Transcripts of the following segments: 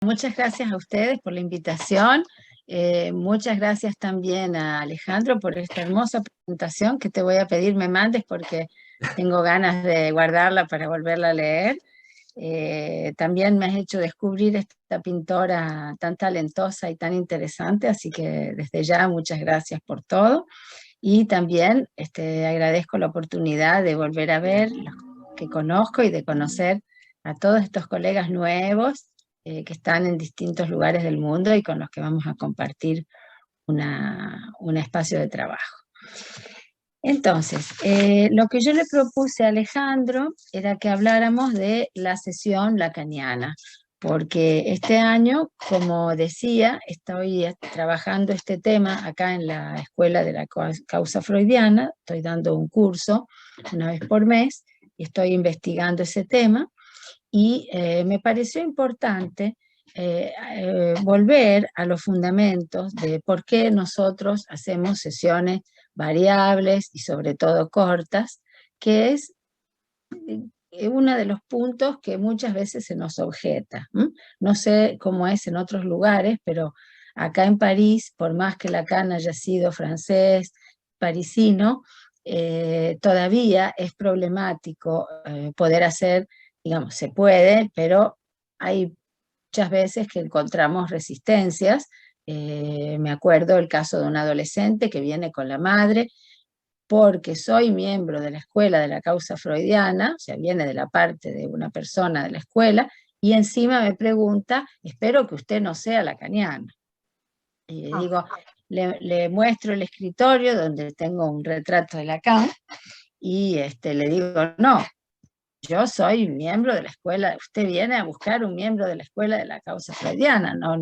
muchas gracias a ustedes por la invitación. Muchas gracias también a Alejandro por esta hermosa presentación que te voy a pedir me mandes porque tengo ganas de guardarla para volverla a leer. También me has hecho descubrir esta pintora tan talentosa y tan interesante, así que desde ya muchas gracias por todo. Y también agradezco la oportunidad de volver a ver los que conozco y de conocer a todos estos colegas nuevos que están en distintos lugares del mundo y con los que vamos a compartir un espacio de trabajo. Entonces, lo que yo le propuse a Alejandro era que habláramos de la sesión lacaniana, porque este año, como decía, estoy trabajando este tema acá en la Escuela de la Causa Freudiana, estoy dando un curso una vez por mes, y estoy investigando ese tema, y me pareció importante volver a los fundamentos de por qué nosotros hacemos sesiones variables y sobre todo cortas, que es uno de los puntos que muchas veces se nos objeta. No sé cómo es en otros lugares, pero acá en París, por más que Lacan haya sido francés, parisino, todavía es problemático poder hacer, digamos, se puede, pero hay muchas veces que encontramos resistencias. Me acuerdo el caso de un adolescente que viene con la madre porque soy miembro de la escuela de la causa freudiana, o sea, viene de la parte de una persona de la escuela, y encima me pregunta, espero que usted no sea lacaniana. Y digo, le muestro el escritorio donde tengo un retrato de Lacan, y le digo, no, yo soy miembro de la escuela, usted viene a buscar un miembro de la escuela de la causa freudiana, no,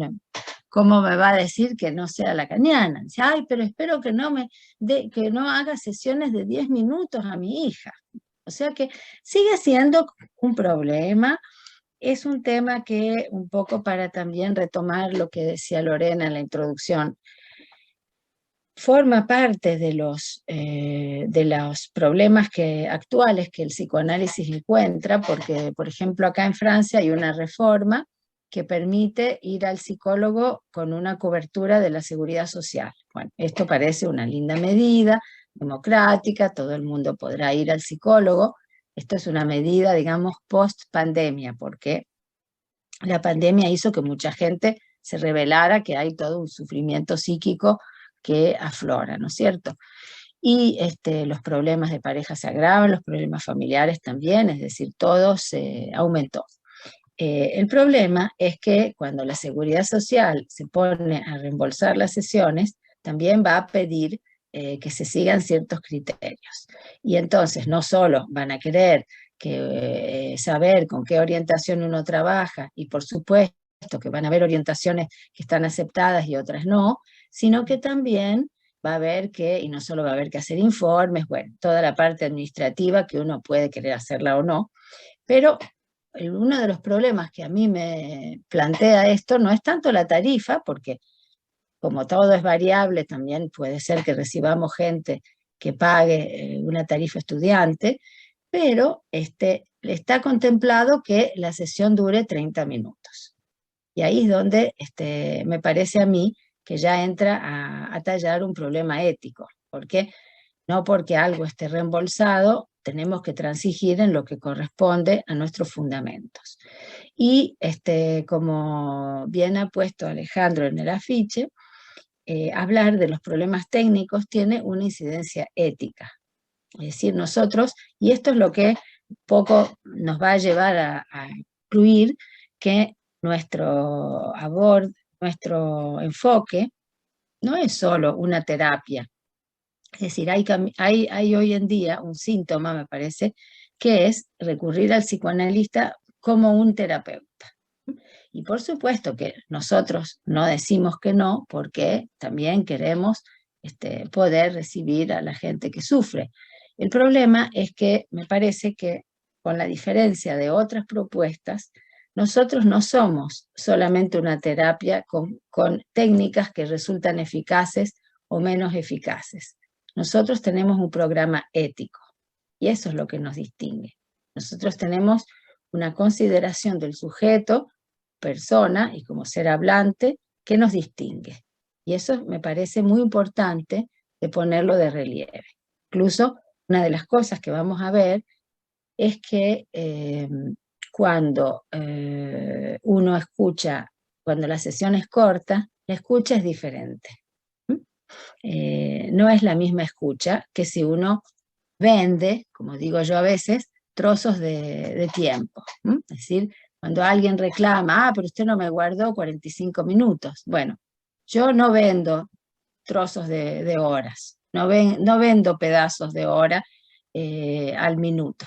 ¿cómo me va a decir que no sea lacaniana? Dice, ay, pero espero que que no haga sesiones de 10 minutos a mi hija. O sea que sigue siendo un problema. Es un tema que, un poco para también retomar lo que decía Lorena en la introducción, forma parte de los problemas actuales que el psicoanálisis encuentra, porque, por ejemplo, acá en Francia hay una reforma que permite ir al psicólogo con una cobertura de la seguridad social. Bueno, esto parece una linda medida, democrática, todo el mundo podrá ir al psicólogo. Esto es una medida, digamos, post-pandemia, porque la pandemia hizo que mucha gente se revelara que hay todo un sufrimiento psíquico que aflora, ¿no es cierto? Y los problemas de pareja se agravan, los problemas familiares también, es decir, todo se aumentó. El problema es que cuando la seguridad social se pone a reembolsar las sesiones, también va a pedir que se sigan ciertos criterios. Y entonces no solo van a querer saber con qué orientación uno trabaja, y por supuesto que van a haber orientaciones que están aceptadas y otras no, sino que también va a haber que, y no solo va a haber que hacer informes, bueno, toda la parte administrativa que uno puede querer hacerla o no, pero uno de los problemas que a mí me plantea esto no es tanto la tarifa, porque como todo es variable, también puede ser que recibamos gente que pague una tarifa estudiante, pero está contemplado que la sesión dure 30 minutos. Y ahí es donde me parece a mí que ya entra a tallar un problema ético, porque no porque algo esté reembolsado tenemos que transigir en lo que corresponde a nuestros fundamentos. Y como bien ha puesto Alejandro en el afiche, hablar de los problemas técnicos tiene una incidencia ética. Es decir, nosotros, y esto es lo que poco nos va a llevar a incluir que nuestro nuestro enfoque no es solo una terapia. Es decir, hay hoy en día un síntoma, me parece, que es recurrir al psicoanalista como un terapeuta. Y por supuesto que nosotros no decimos que no, porque también queremos poder recibir a la gente que sufre. El problema es que me parece que, con la diferencia de otras propuestas, nosotros no somos solamente una terapia con técnicas que resultan eficaces o menos eficaces. Nosotros tenemos un programa ético y eso es lo que nos distingue. Nosotros tenemos una consideración del sujeto persona y como ser hablante, ¿qué nos distingue? Y eso me parece muy importante de ponerlo de relieve. Incluso una de las cosas que vamos a ver es que cuando uno escucha, cuando la sesión es corta, la escucha es diferente. No es la misma escucha que si uno vende, como digo yo a veces, trozos de tiempo. Es decir, cuando alguien reclama, pero usted no me guardó 45 minutos. Bueno, yo no vendo trozos de horas, no vendo pedazos de hora al minuto.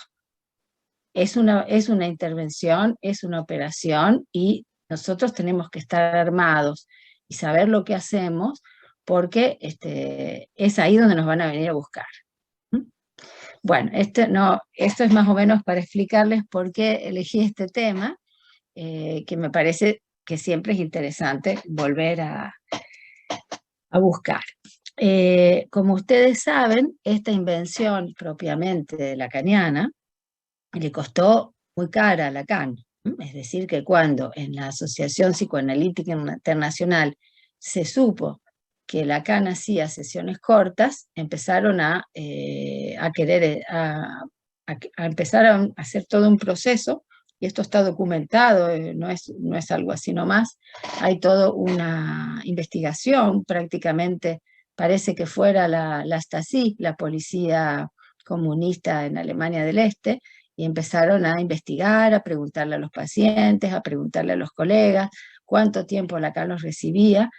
Es una intervención, es una operación y nosotros tenemos que estar armados y saber lo que hacemos porque es ahí donde nos van a venir a buscar. Bueno, esto es más o menos para explicarles por qué elegí este tema, que me parece que siempre es interesante volver a buscar. Como ustedes saben, esta invención propiamente lacaniana le costó muy cara a Lacan. Es decir, que cuando en la Asociación Psicoanalítica Internacional se supo que Lacan hacía sesiones cortas, empezaron a empezar a hacer todo un proceso, y esto está documentado, no es algo así nomás, hay toda una investigación, prácticamente parece que fuera la Stasi, la policía comunista en Alemania del Este, y empezaron a investigar, a preguntarle a los pacientes, a preguntarle a los colegas cuánto tiempo Lacan los recibía,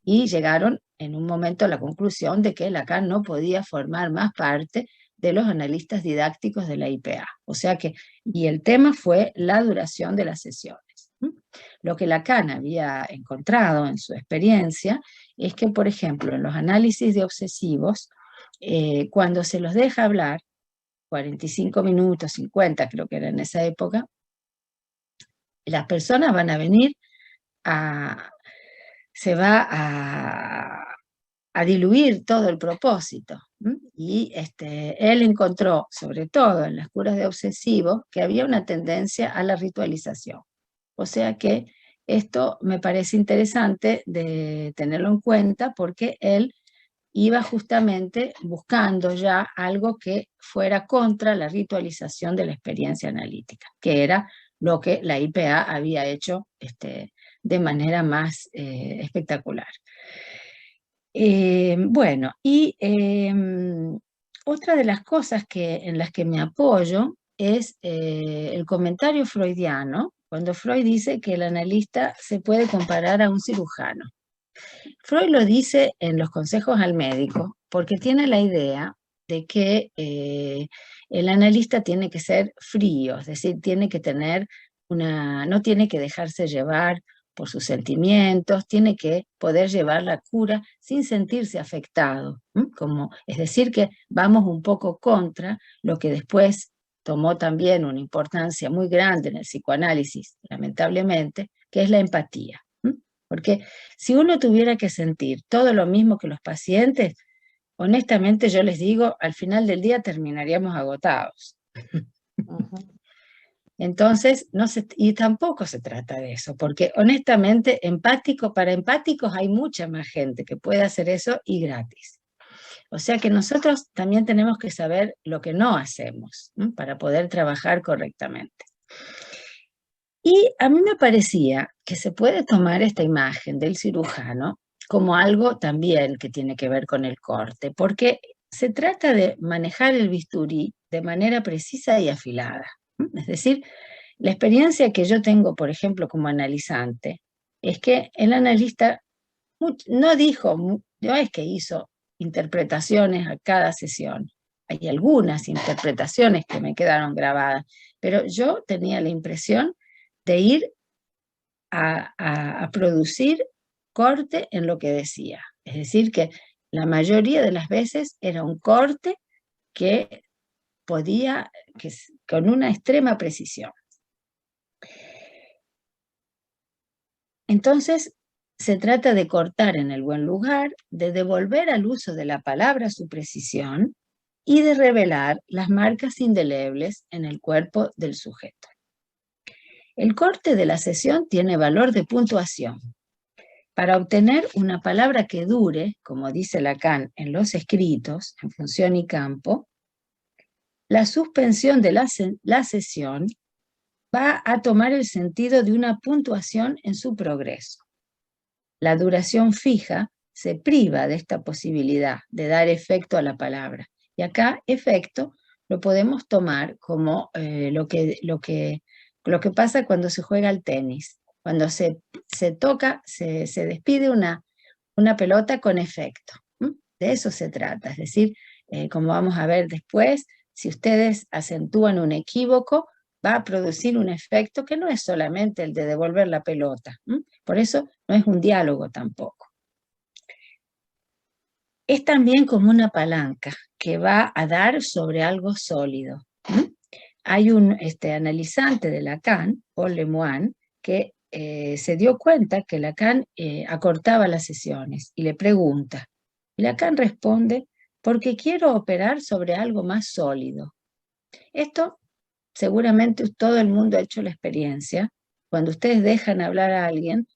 y llegaron en un momento a la conclusión de que Lacan no podía formar más parte de los analistas didácticos de la IPA. O sea que, y el tema fue la duración de las sesiones. Lo que Lacan había encontrado en su experiencia es que, por ejemplo, en los análisis de obsesivos, cuando se los deja hablar, 45 minutos, 50 creo que era en esa época, las personas van a venir se va a diluir todo el propósito. Y él encontró, sobre todo en las curas de obsesivos, que había una tendencia a la ritualización. O sea que esto me parece interesante de tenerlo en cuenta porque él iba justamente buscando ya algo que fuera contra la ritualización de la experiencia analítica, que era lo que la IPA había hecho de manera más espectacular. Bueno, y otra de las cosas en las que me apoyo es el comentario freudiano, cuando Freud dice que el analista se puede comparar a un cirujano. Freud lo dice en los consejos al médico porque tiene la idea de que el analista tiene que ser frío, es decir, tiene que tener no tiene que dejarse llevar por sus sentimientos, tiene que poder llevar la cura sin sentirse afectado, es decir, que vamos un poco contra lo que después tomó también una importancia muy grande en el psicoanálisis, lamentablemente, que es la empatía. Porque si uno tuviera que sentir todo lo mismo que los pacientes, honestamente yo les digo, al final del día terminaríamos agotados. Entonces, y tampoco se trata de eso, porque honestamente para empáticos hay mucha más gente que puede hacer eso y gratis. O sea que nosotros también tenemos que saber lo que no hacemos, para poder trabajar correctamente. Y a mí me parecía que se puede tomar esta imagen del cirujano como algo también que tiene que ver con el corte, porque se trata de manejar el bisturí de manera precisa y afilada. Es decir, la experiencia que yo tengo, por ejemplo, como analizante, es que el analista no dijo, no es que hizo interpretaciones a cada sesión. Hay algunas interpretaciones que me quedaron grabadas, pero yo tenía la impresión de ir a producir corte en lo que decía. Es decir, que la mayoría de las veces era un corte que con una extrema precisión. Entonces, se trata de cortar en el buen lugar, de devolver al uso de la palabra su precisión y de revelar las marcas indelebles en el cuerpo del sujeto. El corte de la sesión tiene valor de puntuación. Para obtener una palabra que dure, como dice Lacan en los escritos, en función y campo, la suspensión de la sesión va a tomar el sentido de una puntuación en su progreso. La duración fija se priva de esta posibilidad de dar efecto a la palabra. Y acá, efecto, lo podemos tomar como lo que pasa cuando se juega al tenis. Cuando se toca, se despide una pelota con efecto. De eso se trata. Es decir, como vamos a ver después, si ustedes acentúan un equívoco, va a producir un efecto que no es solamente el de devolver la pelota. Por eso no es un diálogo tampoco. Es también como una palanca que va a dar sobre algo sólido. Hay un analizante de Lacan, Paul Lemoine, que se dio cuenta que Lacan acortaba las sesiones y le pregunta. Y Lacan responde, porque quiero operar sobre algo más sólido. Esto seguramente todo el mundo ha hecho la experiencia. Cuando ustedes dejan hablar a alguien,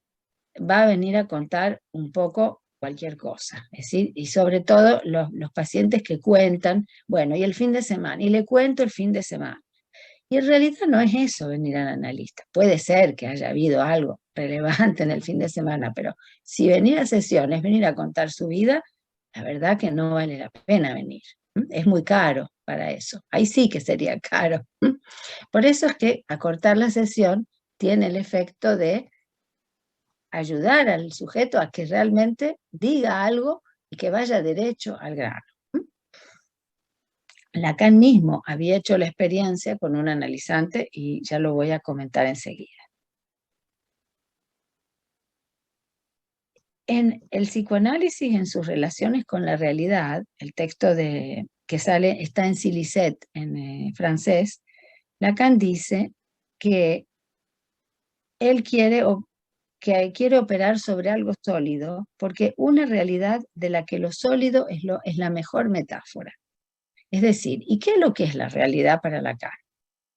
va a venir a contar un poco cualquier cosa. Es decir, y sobre todo los pacientes que cuentan, bueno, y el fin de semana, y le cuento el fin de semana. Y en realidad no es eso venir al analista. Puede ser que haya habido algo relevante en el fin de semana, pero si venir a sesión es venir a contar su vida, la verdad que no vale la pena venir. Es muy caro para eso. Ahí sí que sería caro. Por eso es que acortar la sesión tiene el efecto de ayudar al sujeto a que realmente diga algo y que vaya derecho al grano. Lacan mismo había hecho la experiencia con un analizante y ya lo voy a comentar enseguida. En el psicoanálisis, en sus relaciones con la realidad, el texto que sale está en Silicet, en francés, Lacan dice que él quiere operar sobre algo sólido, porque una realidad de la que lo sólido es la mejor metáfora. Es decir, ¿y qué es lo que es la realidad para Lacan?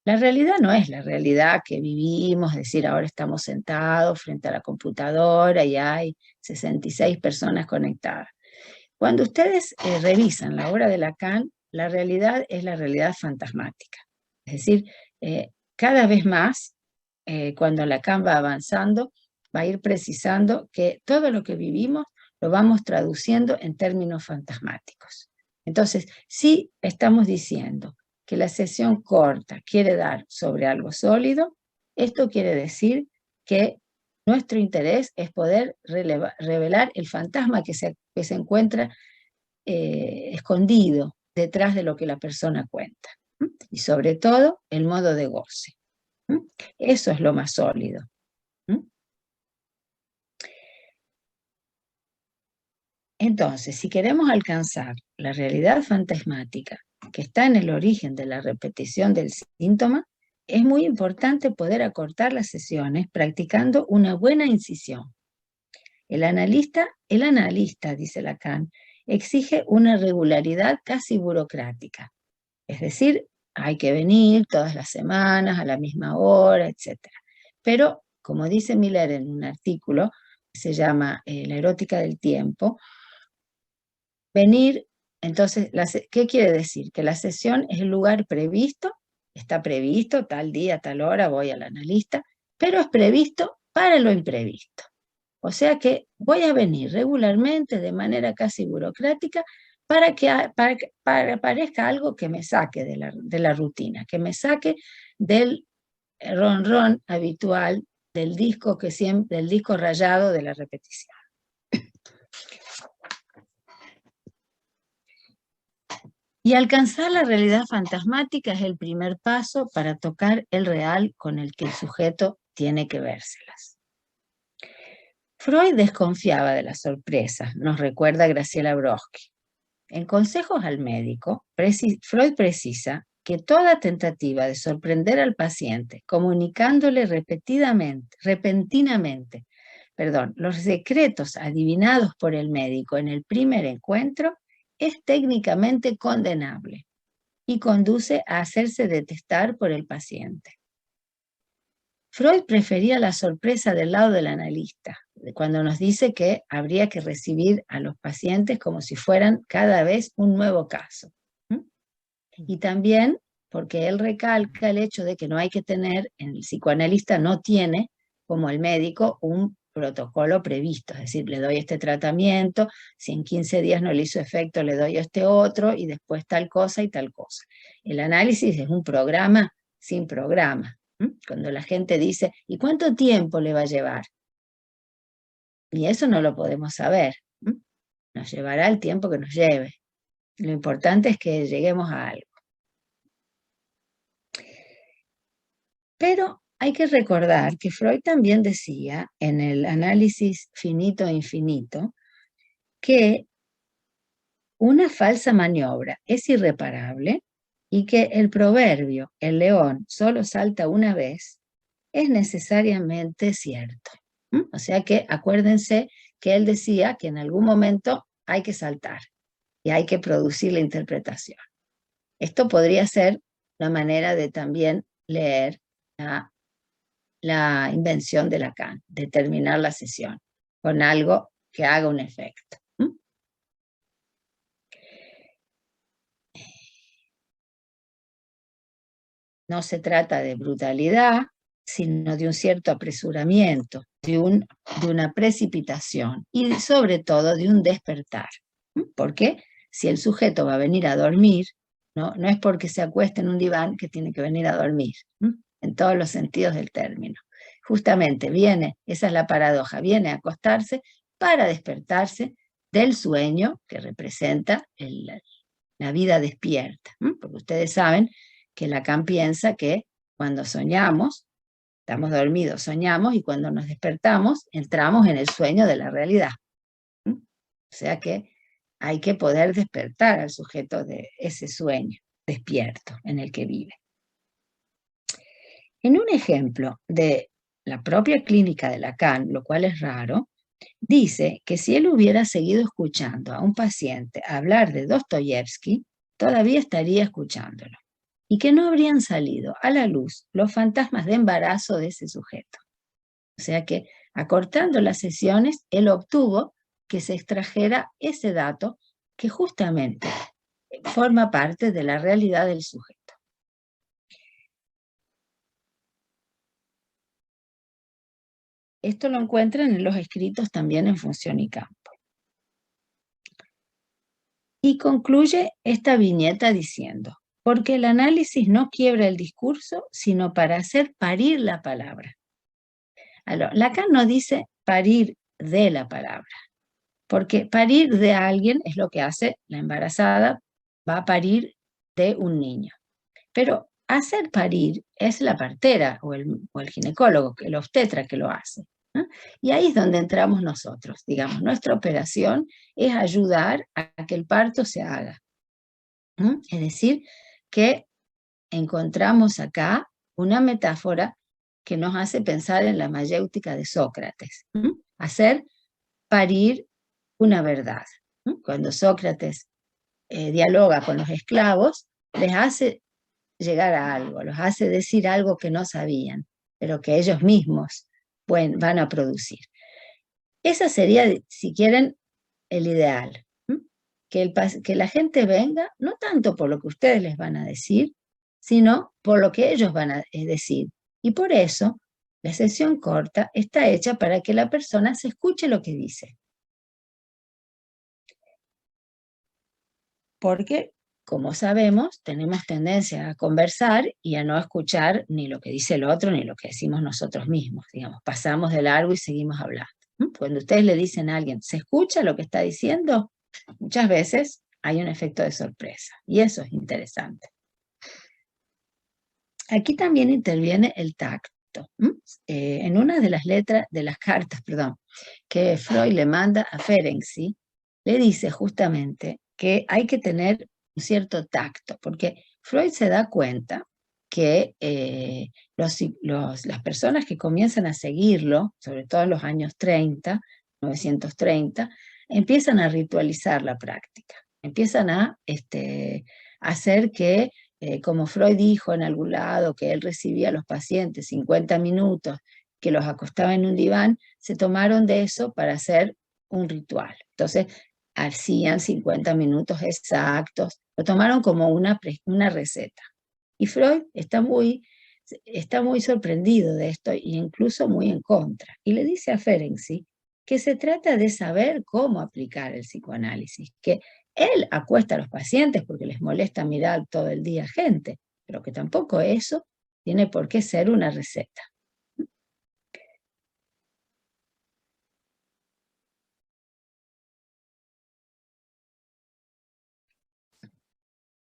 La realidad no es la realidad que vivimos, es decir, ahora estamos sentados frente a la computadora y hay 66 personas conectadas. Cuando ustedes revisan la obra de Lacan, la realidad es la realidad fantasmática. Es decir, cada vez más, cuando Lacan va avanzando, va a ir precisando que todo lo que vivimos lo vamos traduciendo en términos fantasmáticos. Entonces, si estamos diciendo que la sesión corta quiere dar sobre algo sólido, esto quiere decir que nuestro interés es poder revelar el fantasma que se encuentra escondido detrás de lo que la persona cuenta. Y sobre todo, el modo de goce. Eso es lo más sólido. Entonces, si queremos alcanzar la realidad fantasmática que está en el origen de la repetición del síntoma, es muy importante poder acortar las sesiones practicando una buena incisión. El analista, dice Lacan, exige una regularidad casi burocrática. Es decir, hay que venir todas las semanas a la misma hora, etc. Pero, como dice Miller en un artículo que se llama La erótica del tiempo, venir, entonces, ¿qué quiere decir? Que la sesión es el lugar previsto, está previsto, tal día, tal hora, voy al analista, pero es previsto para lo imprevisto. O sea que voy a venir regularmente, de manera casi burocrática, para que aparezca algo que me saque de la rutina, que me saque del ron habitual del disco rayado de la repetición. Y alcanzar la realidad fantasmática es el primer paso para tocar el real con el que el sujeto tiene que vérselas. Freud desconfiaba de las sorpresas, nos recuerda Graciela Brodsky. En Consejos al médico, Freud precisa que toda tentativa de sorprender al paciente, comunicándole repentinamente, los secretos adivinados por el médico en el primer encuentro, es técnicamente condenable y conduce a hacerse detestar por el paciente. Freud prefería la sorpresa del lado del analista, cuando nos dice que habría que recibir a los pacientes como si fueran cada vez un nuevo caso. Y también porque él recalca el hecho de que no hay que tener, el psicoanalista no tiene, como el médico, un protocolo previsto, es decir, le doy este tratamiento, si en 15 días no le hizo efecto, le doy este otro, y después tal cosa y tal cosa. El análisis es un programa sin programa. Cuando la gente dice, ¿y cuánto tiempo le va a llevar? Y eso no lo podemos saber. Nos llevará el tiempo que nos lleve. Lo importante es que lleguemos a algo. Pero hay que recordar que Freud también decía en el análisis finito e infinito que una falsa maniobra es irreparable y que el proverbio, el león solo salta una vez, es necesariamente cierto. O sea que acuérdense que él decía que en algún momento hay que saltar y hay que producir la interpretación. Esto podría ser una manera de también leer la invención de Lacan, de terminar la sesión con algo que haga un efecto. No se trata de brutalidad, sino de un cierto apresuramiento, de una precipitación y sobre todo de un despertar. Porque si el sujeto va a venir a dormir, no es porque se acueste en un diván que tiene que venir a dormir, en todos los sentidos del término. Justamente viene, esa es la paradoja, viene a acostarse para despertarse del sueño que representa la vida despierta. Porque ustedes saben que Lacan piensa que cuando soñamos, estamos dormidos, soñamos, y cuando nos despertamos, entramos en el sueño de la realidad. O sea que hay que poder despertar al sujeto de ese sueño despierto en el que vive. En un ejemplo de la propia clínica de Lacan, lo cual es raro, dice que si él hubiera seguido escuchando a un paciente hablar de Dostoyevsky, todavía estaría escuchándolo, y que no habrían salido a la luz los fantasmas de embarazo de ese sujeto. O sea que, acortando las sesiones, él obtuvo que se extrajera ese dato que justamente forma parte de la realidad del sujeto. Esto lo encuentran en los escritos también en Función y Campo. Y concluye esta viñeta diciendo, porque el análisis no quiebra el discurso, sino para hacer parir la palabra. Lacan no dice parir de la palabra, porque parir de alguien es lo que hace la embarazada, va a parir de un niño. Pero hacer parir es la partera o el ginecólogo, el obstetra que lo hace. Y ahí es donde entramos nosotros. Digamos, nuestra operación es ayudar a que el parto se haga. Es decir, que encontramos acá una metáfora que nos hace pensar en la mayéutica de Sócrates. Hacer parir una verdad. Cuando Sócrates dialoga con los esclavos, les hace llegar a algo, los hace decir algo que no sabían, pero que ellos mismos van a producir. Esa sería, si quieren, el ideal. Que la gente venga, no tanto por lo que ustedes les van a decir, sino por lo que ellos van a decir. Y por eso, la sesión corta está hecha para que la persona se escuche lo que dice. Porque, como sabemos, tenemos tendencia a conversar y a no escuchar ni lo que dice el otro ni lo que decimos nosotros mismos. Digamos, pasamos de largo y seguimos hablando. Cuando ustedes le dicen a alguien, ¿se escucha lo que está diciendo? Muchas veces hay un efecto de sorpresa, y eso es interesante. Aquí también interviene el tacto. En una de las cartas, que Freud le manda a Ferenczi, le dice justamente que hay que tener un cierto tacto, porque Freud se da cuenta que las personas que comienzan a seguirlo, sobre todo en los años 30, 1930, empiezan a ritualizar la práctica, empiezan a hacer que como Freud dijo en algún lado, que él recibía a los pacientes 50 minutos, que los acostaba en un diván, se tomaron de eso para hacer un ritual. Entonces, hacían 50 minutos exactos, lo tomaron como una receta. Y Freud está muy sorprendido de esto e incluso muy en contra. Y le dice a Ferenczi que se trata de saber cómo aplicar el psicoanálisis, que él acuesta a los pacientes porque les molesta mirar todo el día gente, pero que tampoco eso tiene por qué ser una receta.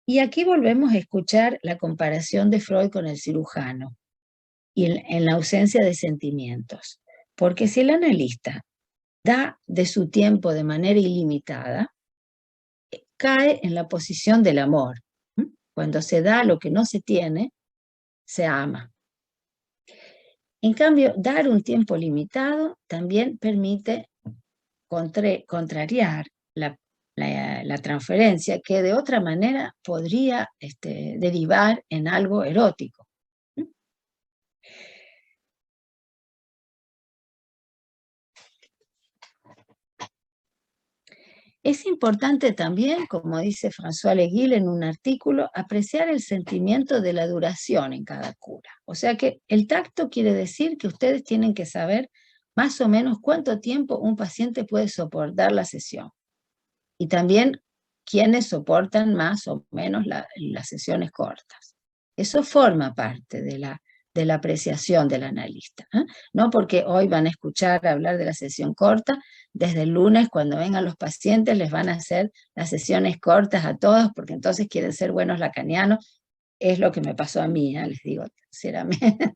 Y aquí volvemos a escuchar la comparación de Freud con el cirujano y en la ausencia de sentimientos. Porque si el analista da de su tiempo de manera ilimitada, cae en la posición del amor. Cuando se da lo que no se tiene, se ama. En cambio, dar un tiempo limitado también permite contrariar la transferencia que de otra manera podría derivar en algo erótico. Es importante también, como dice François Leguil en un artículo, apreciar el sentimiento de la duración en cada cura. O sea que el tacto quiere decir que ustedes tienen que saber más o menos cuánto tiempo un paciente puede soportar la sesión. Y también quiénes soportan más o menos las sesiones cortas. Eso forma parte de la apreciación del analista. No porque hoy van a escuchar hablar de la sesión corta, desde el lunes cuando vengan los pacientes les van a hacer las sesiones cortas a todos porque entonces quieren ser buenos lacanianos. Es lo que me pasó a mí, les digo sinceramente.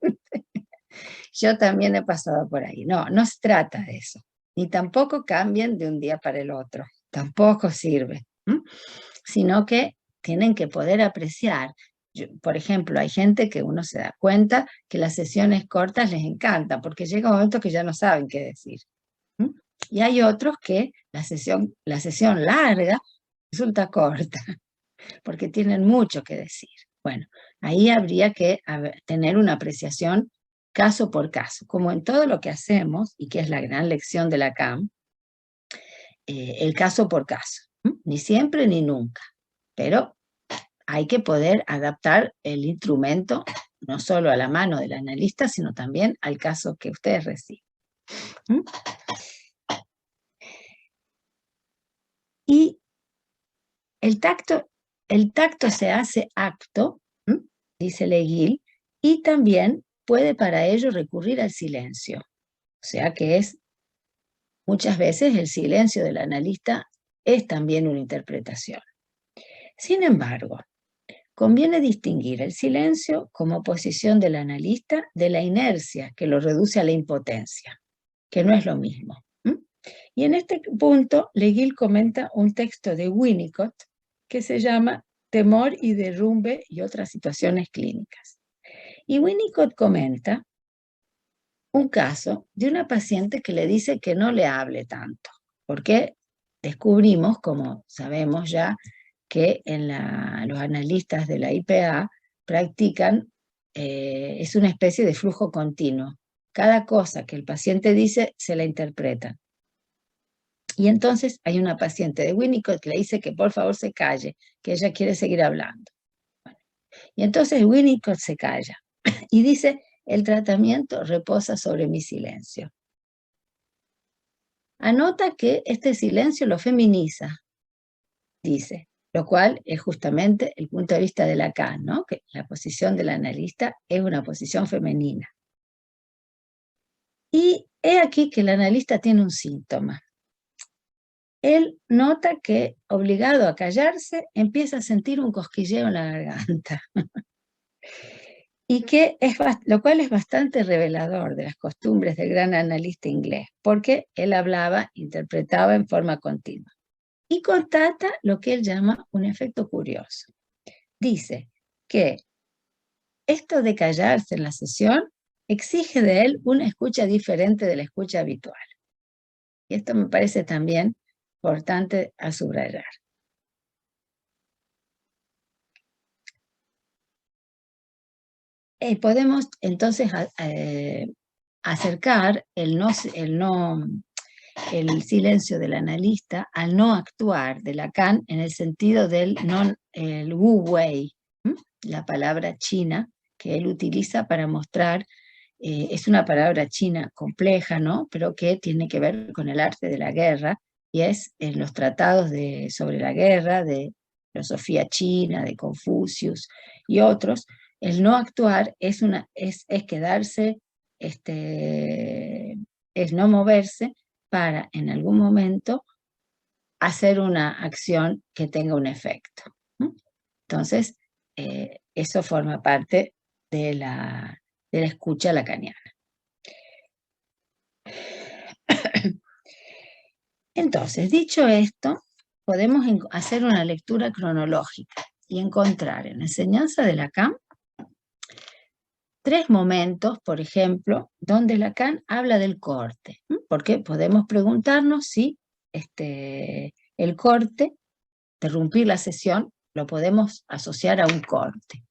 Yo también he pasado por ahí. No, no se trata de eso. Ni tampoco cambien de un día para el otro. Tampoco sirve. Sino que tienen que poder apreciar. Por ejemplo, hay gente que uno se da cuenta que las sesiones cortas les encantan, porque llega un momento que ya no saben qué decir. Y hay otros que la sesión larga resulta corta, porque tienen mucho que decir. Bueno, ahí habría que tener una apreciación caso por caso, como en todo lo que hacemos, y que es la gran lección de Lacan, el caso por caso, ni siempre ni nunca, pero hay que poder adaptar el instrumento no solo a la mano del analista, sino también al caso que ustedes reciben. Y el tacto se hace acto, dice Leguil, y también puede para ello recurrir al silencio. O sea que muchas veces el silencio del analista es también una interpretación. Sin embargo, conviene distinguir el silencio como posición del analista de la inercia que lo reduce a la impotencia, que no es lo mismo. Y en este punto, Leguil comenta un texto de Winnicott que se llama Temor y derrumbe y otras situaciones clínicas. Y Winnicott comenta un caso de una paciente que le dice que no le hable tanto, porque descubrimos, como sabemos ya, que los analistas de la IPA practican, es una especie de flujo continuo. Cada cosa que el paciente dice se la interpreta. Y entonces hay una paciente de Winnicott que le dice que por favor se calle, que ella quiere seguir hablando. Bueno, y entonces Winnicott se calla y dice, el tratamiento reposa sobre mi silencio. Anota que este silencio lo feminiza, dice, lo cual es justamente el punto de vista de Lacan, ¿no? Que la posición del analista es una posición femenina. Y he aquí que el analista tiene un síntoma. Él nota que, obligado a callarse, empieza a sentir un cosquilleo en la garganta. Y lo cual es bastante revelador de las costumbres del gran analista inglés, porque él hablaba, interpretaba en forma continua. Y constata lo que él llama un efecto curioso. Dice que esto de callarse en la sesión exige de él una escucha diferente de la escucha habitual. Y esto me parece también importante a subrayar. podemos entonces acercar el silencio del analista al no actuar de Lacan en el sentido del el Wu Wei, la palabra china que él utiliza para mostrar, es una palabra china compleja, ¿no? Pero que tiene que ver con el arte de la guerra, y es en los tratados sobre la guerra de filosofía china, de Confucius y otros. El no actuar es quedarse, es no moverse para en algún momento hacer una acción que tenga un efecto. Entonces, eso forma parte de la escucha lacaniana. Entonces, dicho esto, podemos hacer una lectura cronológica y encontrar en la enseñanza de Lacan 3 momentos, por ejemplo, donde Lacan habla del corte, porque podemos preguntarnos si el corte, interrumpir la sesión, lo podemos asociar a un corte.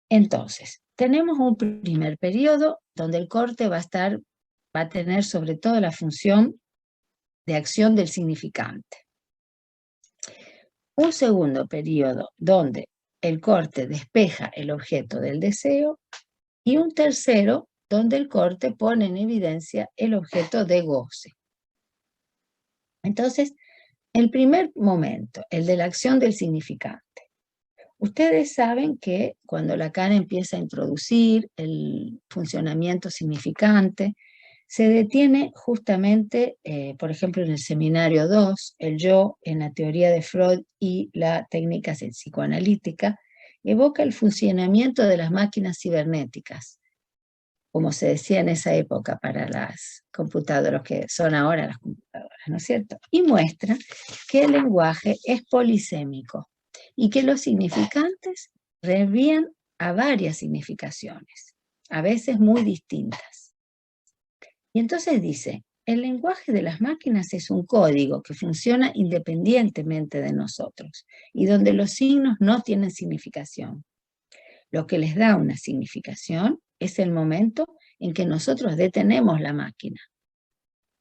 Entonces, tenemos un primer periodo donde el corte va a tener sobre todo la función de acción del significante. Un segundo periodo donde el corte despeja el objeto del deseo, y un tercero donde el corte pone en evidencia el objeto de goce. Entonces, el primer momento, el de la acción del significante. Ustedes saben que cuando Lacan empieza a introducir el funcionamiento significante, se detiene justamente, por ejemplo, en el seminario 2, el yo en la teoría de Freud y la técnica psicoanalítica, evoca el funcionamiento de las máquinas cibernéticas, como se decía en esa época para las computadoras, que son ahora las computadoras, ¿no es cierto? Y muestra que el lenguaje es polisémico y que los significantes reenvían a varias significaciones, a veces muy distintas. Y entonces dice, el lenguaje de las máquinas es un código que funciona independientemente de nosotros y donde los signos no tienen significación. Lo que les da una significación es el momento en que nosotros detenemos la máquina,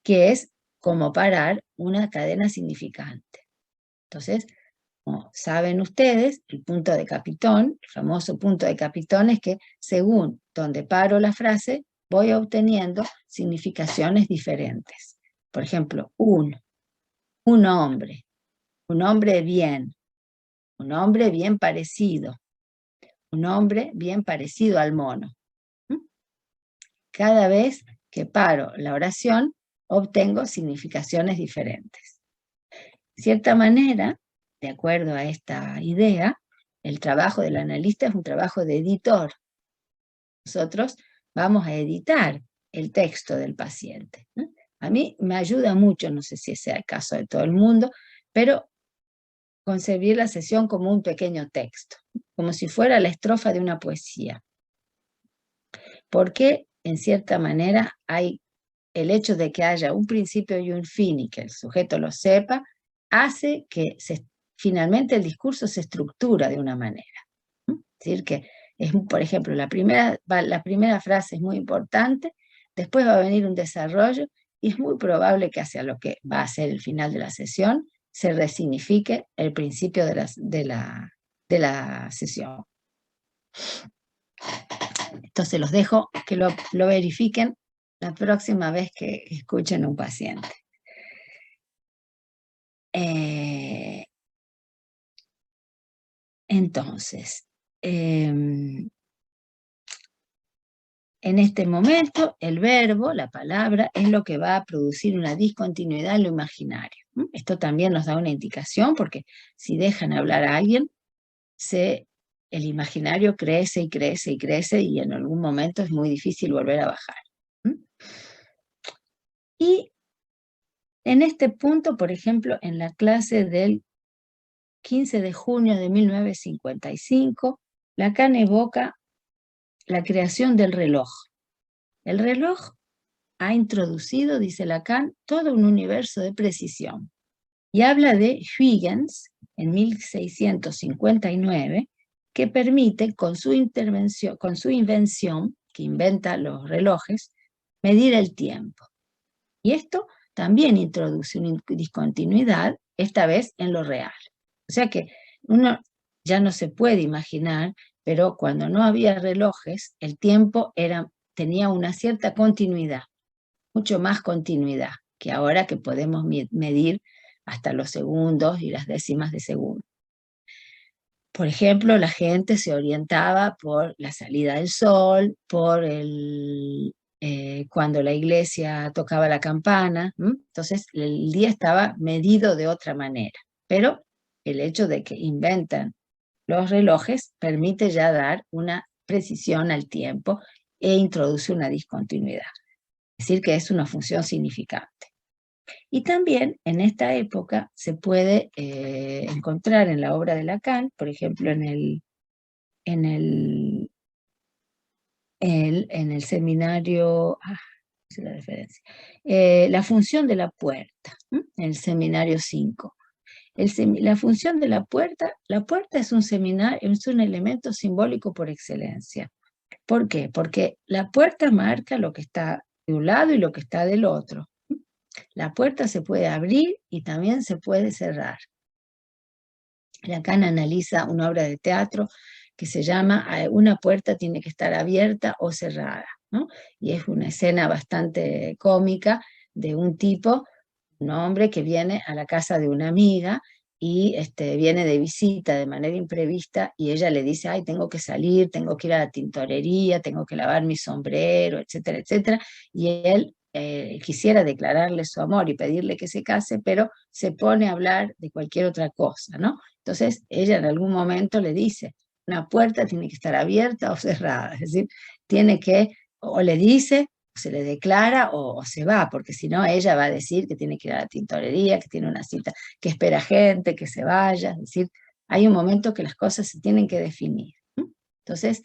que es como parar una cadena significante. Entonces, como saben ustedes, el punto de Capitón, el famoso punto de Capitón, es que según donde paro la frase, voy obteniendo significaciones diferentes. Por ejemplo, un hombre bien, un hombre bien parecido, un hombre bien parecido al mono. Cada vez que paro la oración, obtengo significaciones diferentes. De cierta manera, de acuerdo a esta idea, el trabajo del analista es un trabajo de editor. Nosotros vamos a editar el texto del paciente. A mí me ayuda mucho, no sé si ese sea el caso de todo el mundo, pero concebir la sesión como un pequeño texto, como si fuera la estrofa de una poesía. Porque, en cierta manera, hay el hecho de que haya un principio y un fin y que el sujeto lo sepa, hace que finalmente el discurso se estructura de una manera. Es decir, que por ejemplo, la primera frase es muy importante, después va a venir un desarrollo y es muy probable que hacia lo que va a ser el final de la sesión se resignifique el principio de la sesión. Entonces los dejo que lo verifiquen la próxima vez que escuchen a un paciente. Entonces, en este momento, el verbo, la palabra, es lo que va a producir una discontinuidad en lo imaginario. Esto también nos da una indicación, porque si dejan hablar a alguien, el imaginario crece y crece y crece, y en algún momento es muy difícil volver a bajar. Y en este punto, por ejemplo, en la clase del 15 de junio de 1955, Lacan evoca la creación del reloj. El reloj ha introducido, dice Lacan, todo un universo de precisión. Y habla de Huygens, en 1659, que permite, con su intervención, con su invención, que inventa los relojes, medir el tiempo. Y esto también introduce una discontinuidad, esta vez en lo real. O sea que uno ya no se puede imaginar, pero cuando no había relojes, el tiempo tenía una cierta continuidad, mucho más continuidad que ahora que podemos medir hasta los segundos y las décimas de segundo. Por ejemplo, la gente se orientaba por la salida del sol, por cuando la iglesia tocaba la campana, entonces el día estaba medido de otra manera. Pero el hecho de que inventan los relojes permite ya dar una precisión al tiempo e introduce una discontinuidad. Es decir, que es una función significante. Y también en esta época se puede encontrar en la obra de Lacan, por ejemplo en el seminario, la referencia, la función de la puerta, en el seminario 5. La función de la puerta es es un elemento simbólico por excelencia. ¿Por qué? Porque la puerta marca lo que está de un lado y lo que está del otro. La puerta se puede abrir y también se puede cerrar. Lacan analiza una obra de teatro que se llama Una puerta tiene que estar abierta o cerrada, ¿no? Y es una escena bastante cómica de un tipo, un hombre que viene a la casa de una amiga y viene de visita de manera imprevista y ella le dice, ay, tengo que salir, tengo que ir a la tintorería, tengo que lavar mi sombrero, etcétera, etcétera. Y él quisiera declararle su amor y pedirle que se case, pero se pone a hablar de cualquier otra cosa, ¿no? Entonces ella en algún momento le dice, una puerta tiene que estar abierta o cerrada, es decir, tiene que, o le dice, o se le declara o se va, porque si no ella va a decir que tiene que ir a la tintorería, que tiene una cita, que espera gente, que se vaya, es decir, hay un momento que las cosas se tienen que definir. Entonces,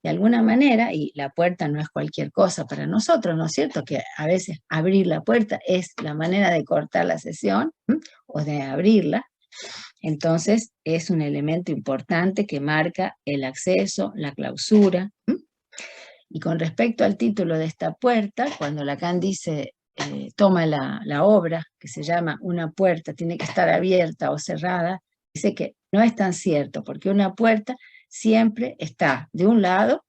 de alguna manera, y la puerta no es cualquier cosa para nosotros, ¿no es cierto? Que a veces abrir la puerta es la manera de cortar la sesión o de abrirla. Entonces es un elemento importante que marca el acceso, la clausura. Y con respecto al título de esta puerta, cuando Lacan dice, toma la obra que se llama Una puerta tiene que estar abierta o cerrada, dice que no es tan cierto, porque una puerta siempre está de un lado,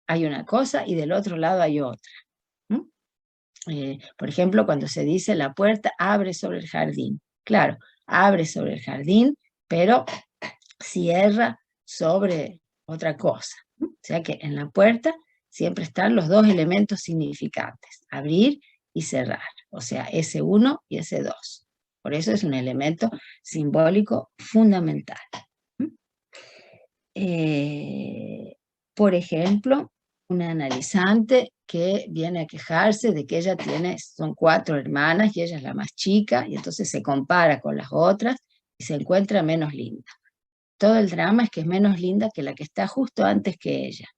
hay una cosa, y del otro lado hay otra. Por ejemplo, cuando se dice la puerta abre sobre el jardín. Claro, abre sobre el jardín, pero cierra sobre otra cosa. O sea que en la puerta siempre están los dos elementos significantes, abrir y cerrar, o sea, ese 1 y ese 2. Por eso es un elemento simbólico fundamental. Por ejemplo, una analizante que viene a quejarse de que ella son 4 hermanas y ella es la más chica, y entonces se compara con las otras y se encuentra menos linda. Todo el drama es que es menos linda que la que está justo antes que ella,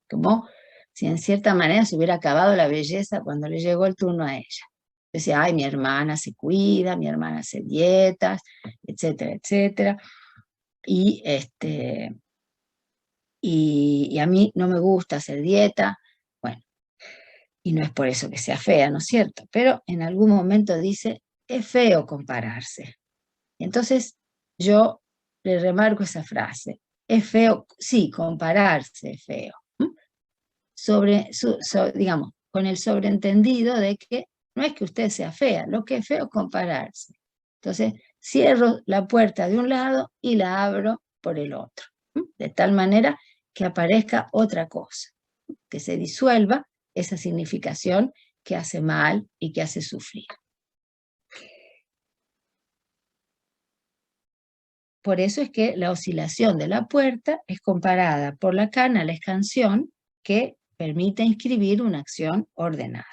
como si en cierta manera se hubiera acabado la belleza cuando le llegó el turno a ella. Decía, ay, mi hermana se cuida, mi hermana hace dietas, etcétera, etcétera. Y a mí no me gusta hacer dieta, bueno, y no es por eso que sea fea, ¿no es cierto? Pero en algún momento dice, es feo compararse. Entonces yo le remarco esa frase, es feo, sí, compararse es feo, digamos, con el sobreentendido de que no es que usted sea fea, lo que es feo es compararse. Entonces cierro la puerta de un lado y la abro por el otro, de tal manera que aparezca otra cosa, que se disuelva esa significación que hace mal y que hace sufrir. Por eso es que la oscilación de la puerta es comparada por Lacan a la escansión que permite inscribir una acción ordenada.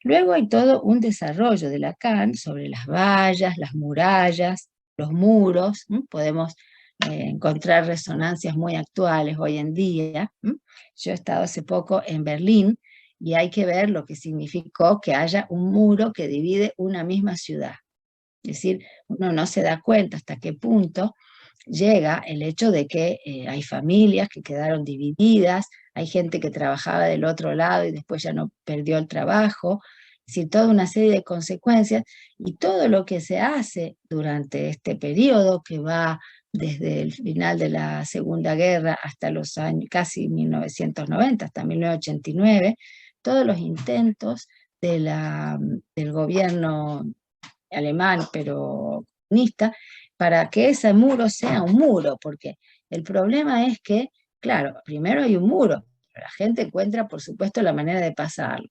Luego hay todo un desarrollo de Lacan sobre las vallas, las murallas, los muros. Podemos encontrar resonancias muy actuales hoy en día. Yo he estado hace poco en Berlín y hay que ver lo que significó que haya un muro que divide una misma ciudad. Es decir, uno no se da cuenta hasta qué punto llega el hecho de que hay familias que quedaron divididas, hay gente que trabajaba del otro lado y después ya no perdió el trabajo, es decir, toda una serie de consecuencias, y todo lo que se hace durante este periodo que va desde el final de la Segunda Guerra hasta los años, casi 1990, hasta 1989, todos los intentos del gobierno alemán, pero comunista, para que ese muro sea un muro, porque el problema es que, claro, primero hay un muro, pero la gente encuentra, por supuesto, la manera de pasarlo.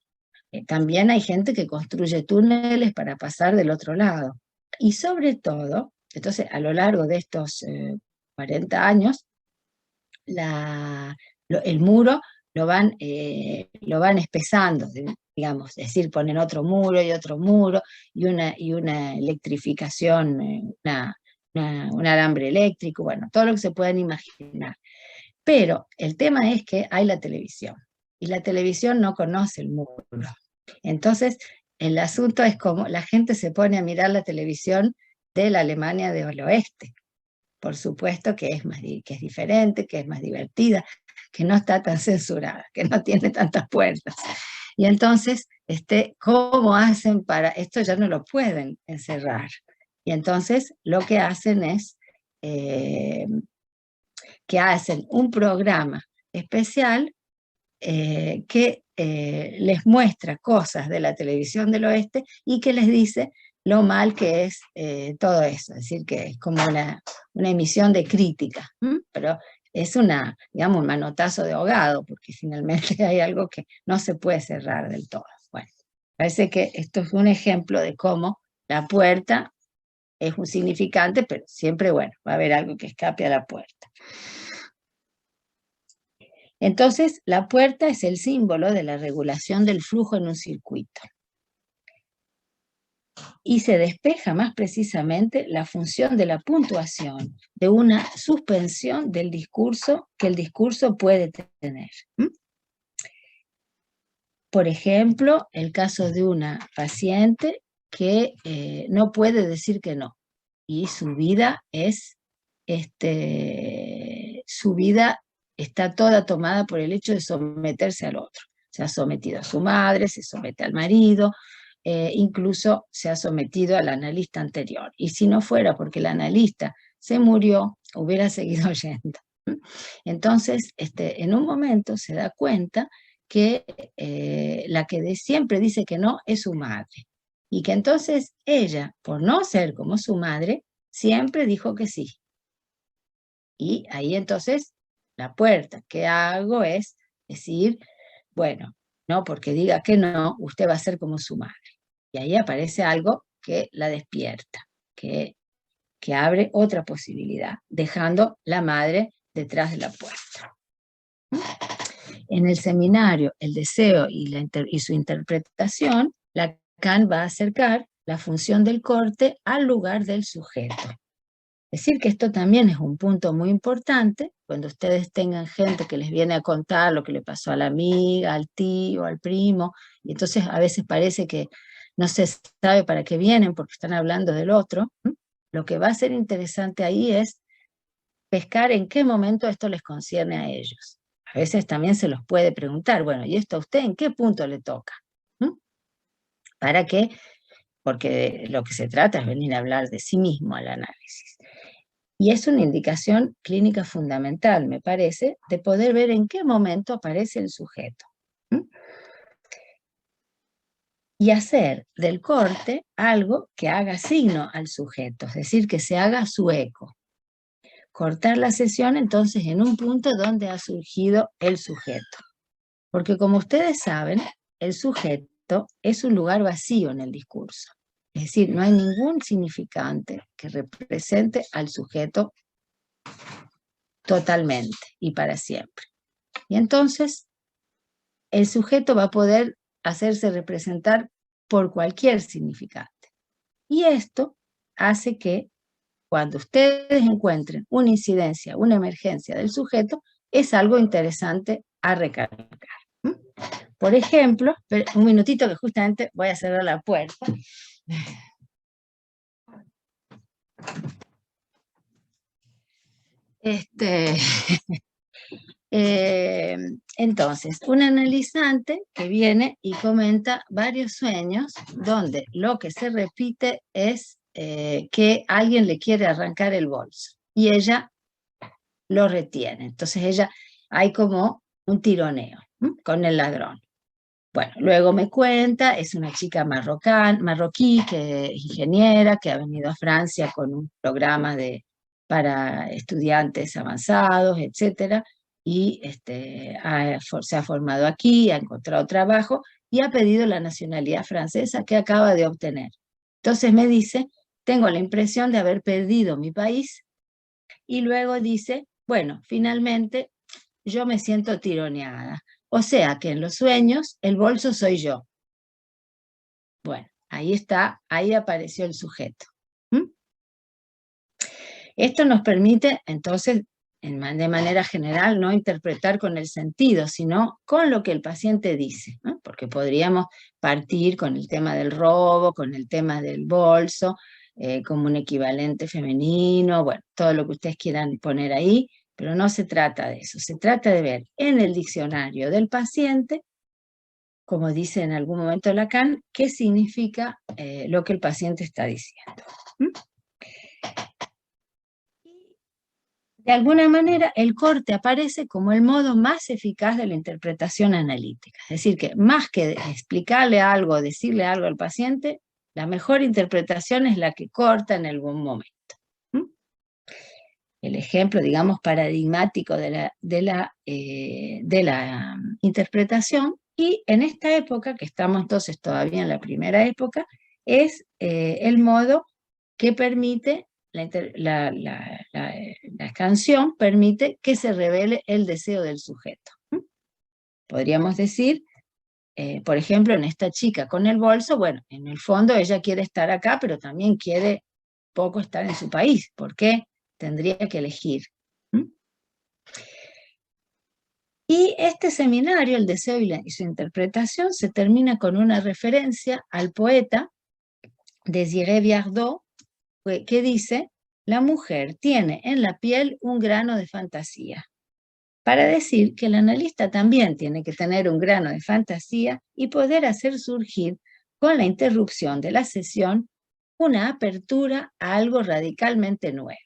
También hay gente que construye túneles para pasar del otro lado. Y sobre todo, entonces, a lo largo de estos 40 años, el muro lo van espesando, digamos, es decir, ponen otro muro y una electrificación, un alambre eléctrico, bueno, todo lo que se puedan imaginar. Pero el tema es que hay la televisión, y la televisión no conoce el muro. Entonces, el asunto es como la gente se pone a mirar la televisión de la Alemania del Oeste. Por supuesto que que es diferente, que es más divertida, que no está tan censurada, que no tiene tantas puertas. Y entonces, ¿cómo hacen para esto? Ya no lo pueden encerrar. Y entonces lo que hacen es que hacen un programa especial que les muestra cosas de la televisión del oeste y que les dice lo mal que es todo eso, es decir, que es como una emisión de crítica, pero es digamos, un manotazo de ahogado, porque finalmente hay algo que no se puede cerrar del todo. Bueno, parece que esto es un ejemplo de cómo la puerta es un significante, pero siempre, bueno, va a haber algo que escape a la puerta. Entonces, la puerta es el símbolo de la regulación del flujo en un circuito. Y se despeja más precisamente la función de la puntuación, de una suspensión del discurso que el discurso puede tener. Por ejemplo, el caso de una paciente que no puede decir que no, y su vida está toda tomada por el hecho de someterse al otro. Se ha sometido a su madre, se somete al marido, incluso se ha sometido al analista anterior. Y si no fuera porque el analista se murió, hubiera seguido yendo. Entonces, en un momento se da cuenta que la que siempre dice que no es su madre. Y que entonces ella, por no ser como su madre, siempre dijo que sí. Y ahí entonces la puerta que hago es decir, bueno, no porque diga que no, usted va a ser como su madre. Y ahí aparece algo que la despierta, que abre otra posibilidad, dejando la madre detrás de la puerta. En el seminario El deseo y su interpretación, Lacan va a acercar la función del corte al lugar del sujeto. Es decir, que esto también es un punto muy importante cuando ustedes tengan gente que les viene a contar lo que le pasó a la amiga, al tío, al primo, y entonces a veces parece que no se sabe para qué vienen porque están hablando del otro. Lo que va a ser interesante ahí es pescar en qué momento esto les concierne a ellos. A veces también se los puede preguntar, bueno, ¿y esto a usted en qué punto le toca? ¿Para qué? Porque lo que se trata es venir a hablar de sí mismo al análisis. Y es una indicación clínica fundamental, me parece, de poder ver en qué momento aparece el sujeto. Y hacer del corte algo que haga signo al sujeto, es decir, que se haga su eco. Cortar la sesión entonces en un punto donde ha surgido el sujeto. Porque como ustedes saben, el sujeto es un lugar vacío en el discurso. Es decir, no hay ningún significante que represente al sujeto totalmente y para siempre. Y entonces el sujeto va a poder hacerse representar por cualquier significante. Y esto hace que cuando ustedes encuentren una incidencia, una emergencia del sujeto, es algo interesante a recalcar. Por ejemplo, un minutito que justamente voy a cerrar la puerta. Este, entonces, un analizante que viene y comenta varios sueños donde lo que se repite es que alguien le quiere arrancar el bolso y ella lo retiene. Entonces hay como un tironeo con el ladrón. Bueno, luego me cuenta, es una chica marroquí, que es ingeniera, que ha venido a Francia con un programa para estudiantes avanzados, etcétera, y se ha formado aquí, ha encontrado trabajo y ha pedido la nacionalidad francesa que acaba de obtener. Entonces me dice, tengo la impresión de haber perdido mi país, y luego dice, bueno, finalmente yo me siento tironeada. O sea que en los sueños el bolso soy yo. Bueno, ahí está, ahí apareció el sujeto. ¿Mm? Esto nos permite entonces, de manera general, no interpretar con el sentido, sino con lo que el paciente dice, ¿no? Porque podríamos partir con el tema del robo, con el tema del bolso, como un equivalente femenino, bueno, todo lo que ustedes quieran poner ahí, pero no se trata de eso, se trata de ver en el diccionario del paciente, como dice en algún momento Lacan, qué significa lo que el paciente está diciendo. ¿Mm? De alguna manera, el corte aparece como el modo más eficaz de la interpretación analítica. Es decir, que más que explicarle algo, decirle algo al paciente, la mejor interpretación es la que corta en algún momento. ¿Mm? El ejemplo, digamos, paradigmático de la interpretación, y en esta época, que estamos entonces todavía en la primera época, es el modo que permite, la canción permite que se revele el deseo del sujeto. Podríamos decir, por ejemplo, en esta chica con el bolso, bueno, en el fondo ella quiere estar acá, pero también quiere poco estar en su país. ¿Por qué tendría que elegir? Y este seminario, El deseo y su interpretación, se termina con una referencia al poeta Désiré Viardot, que dice, la mujer tiene en la piel un grano de fantasía, para decir que el analista también tiene que tener un grano de fantasía y poder hacer surgir, con la interrupción de la sesión, una apertura a algo radicalmente nuevo.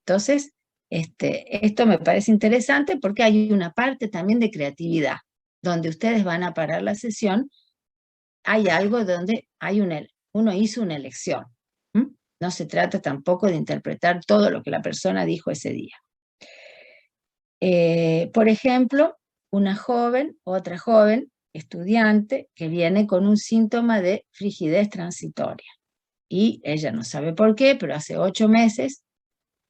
Entonces, esto me parece interesante porque hay una parte también de creatividad, donde ustedes van a parar la sesión, hay algo donde uno hizo una elección. No se trata tampoco de interpretar todo lo que la persona dijo ese día. Por ejemplo, otra joven estudiante que viene con un síntoma de frigidez transitoria. Y ella no sabe por qué, pero hace 8 meses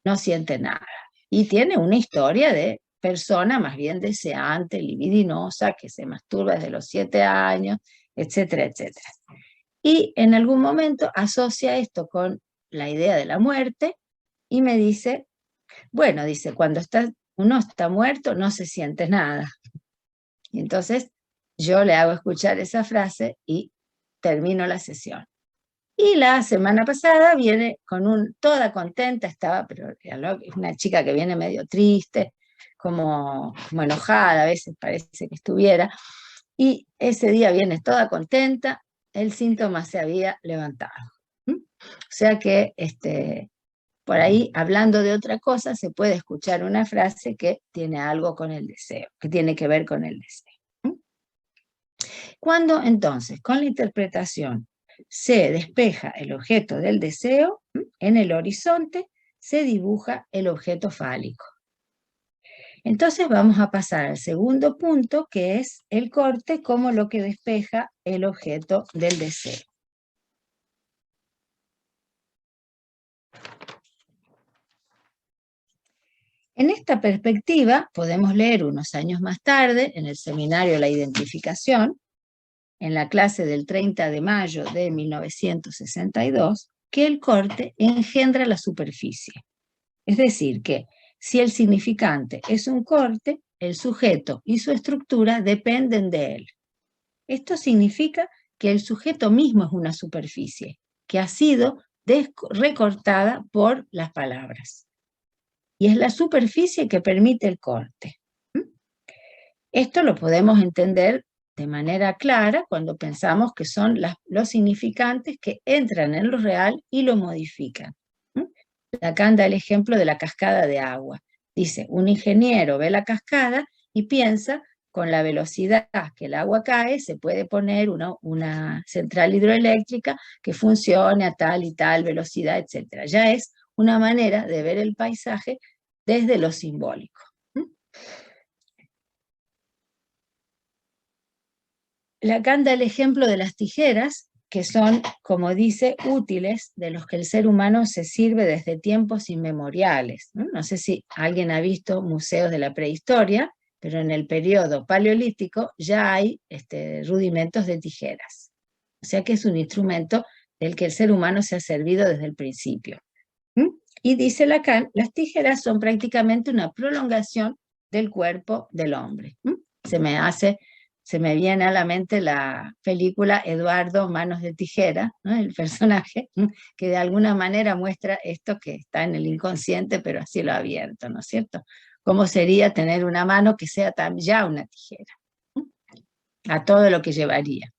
no siente nada. Y tiene una historia de persona más bien deseante, libidinosa, que se masturba desde los 7 años, etcétera, etcétera. Y en algún momento asocia esto con la idea de la muerte y me dice, bueno, dice, cuando uno está muerto no se siente nada. Y entonces yo le hago escuchar esa frase y termino la sesión. Y la semana pasada viene toda contenta, pero es una chica que viene medio triste, como enojada, a veces parece que estuviera, y ese día viene toda contenta, el síntoma se había levantado. O sea que por ahí, hablando de otra cosa, se puede escuchar una frase que tiene algo con el deseo, que tiene que ver con el deseo. Cuando entonces, con la interpretación, se despeja el objeto del deseo, en el horizonte se dibuja el objeto fálico. Entonces vamos a pasar al segundo punto, que es el corte como lo que despeja el objeto del deseo. En esta perspectiva podemos leer unos años más tarde, en el seminario La Identificación, en la clase del 30 de mayo de 1962, que el corte engendra la superficie. Es decir, que si el significante es un corte, el sujeto y su estructura dependen de él. Esto significa que el sujeto mismo es una superficie, que ha sido recortada por las palabras. y es la superficie que permite el corte. Esto lo podemos entender de manera clara cuando pensamos que son los significantes que entran en lo real y lo modifican. Lacan da el ejemplo de la cascada de agua. Dice, un ingeniero ve la cascada y piensa, con la velocidad que el agua cae, se puede poner una central hidroeléctrica que funcione a tal y tal velocidad, etc. Ya es una manera de ver el paisaje desde lo simbólico. Lacan da el ejemplo de las tijeras, que son, como dice, útiles, de los que el ser humano se sirve desde tiempos inmemoriales. No sé si alguien ha visto museos de la prehistoria, pero en el periodo paleolítico ya hay rudimentos de tijeras. O sea que es un instrumento del que el ser humano se ha servido desde el principio. Y dice Lacan, las tijeras son prácticamente una prolongación del cuerpo del hombre. Se me viene a la mente la película Eduardo, Manos de Tijera, ¿no? El personaje, que de alguna manera muestra esto que está en el inconsciente, pero así lo abierto, ¿no es cierto? ¿Cómo sería tener una mano que sea ya una tijera? A todo lo que llevaría.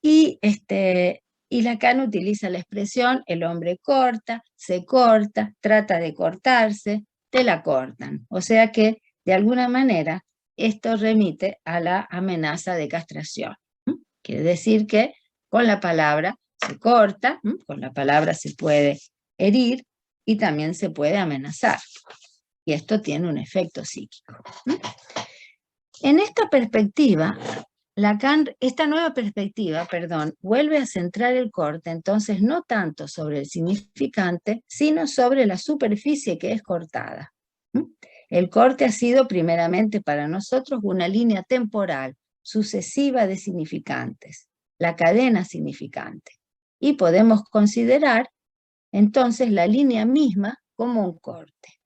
Y, y Lacan utiliza la expresión, el hombre corta, se corta, trata de cortarse, te la cortan. O sea que, de alguna manera, esto remite a la amenaza de castración. Quiere decir que con la palabra se corta, con la palabra se puede herir y también se puede amenazar. Y esto tiene un efecto psíquico. En esta perspectiva, esta nueva perspectiva, vuelve a centrar el corte, entonces no tanto sobre el significante, sino sobre la superficie que es cortada. El corte ha sido primeramente para nosotros una línea temporal sucesiva de significantes, la cadena significante, y podemos considerar entonces la línea misma como un corte.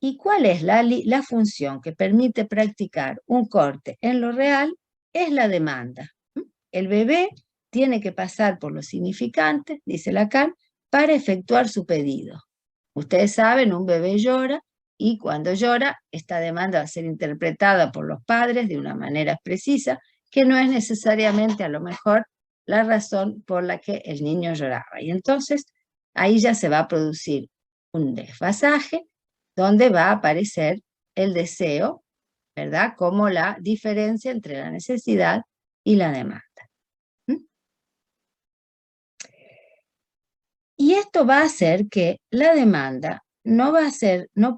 ¿Y cuál es la función que permite practicar un corte en lo real? Es la demanda. El bebé tiene que pasar por los significantes, dice Lacan, para efectuar su pedido. Ustedes saben, un bebé llora y cuando llora, esta demanda va a ser interpretada por los padres de una manera precisa, que no es necesariamente a lo mejor la razón por la que el niño lloraba. Y entonces ahí ya se va a producir un desfasaje donde va a aparecer el deseo, ¿verdad? Como la diferencia entre la necesidad y la demanda. Y esto va a hacer que la demanda no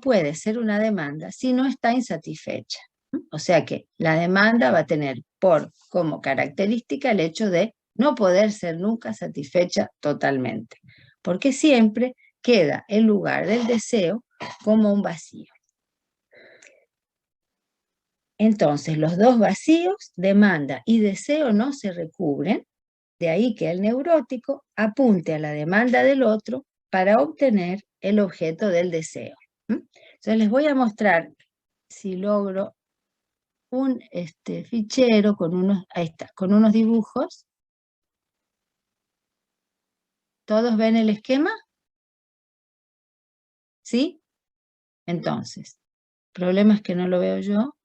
puede ser una demanda si no está insatisfecha. O sea que la demanda va a tener como característica el hecho de no poder ser nunca satisfecha totalmente, porque siempre queda el lugar del deseo como un vacío. Entonces, los dos vacíos, demanda y deseo, no se recubren, de ahí que el neurótico apunte a la demanda del otro para obtener el objeto del deseo. Entonces les voy a mostrar, si logro, un fichero con con unos dibujos. ¿Todos ven el esquema? ¿Sí? Entonces, el problema es que no lo veo yo.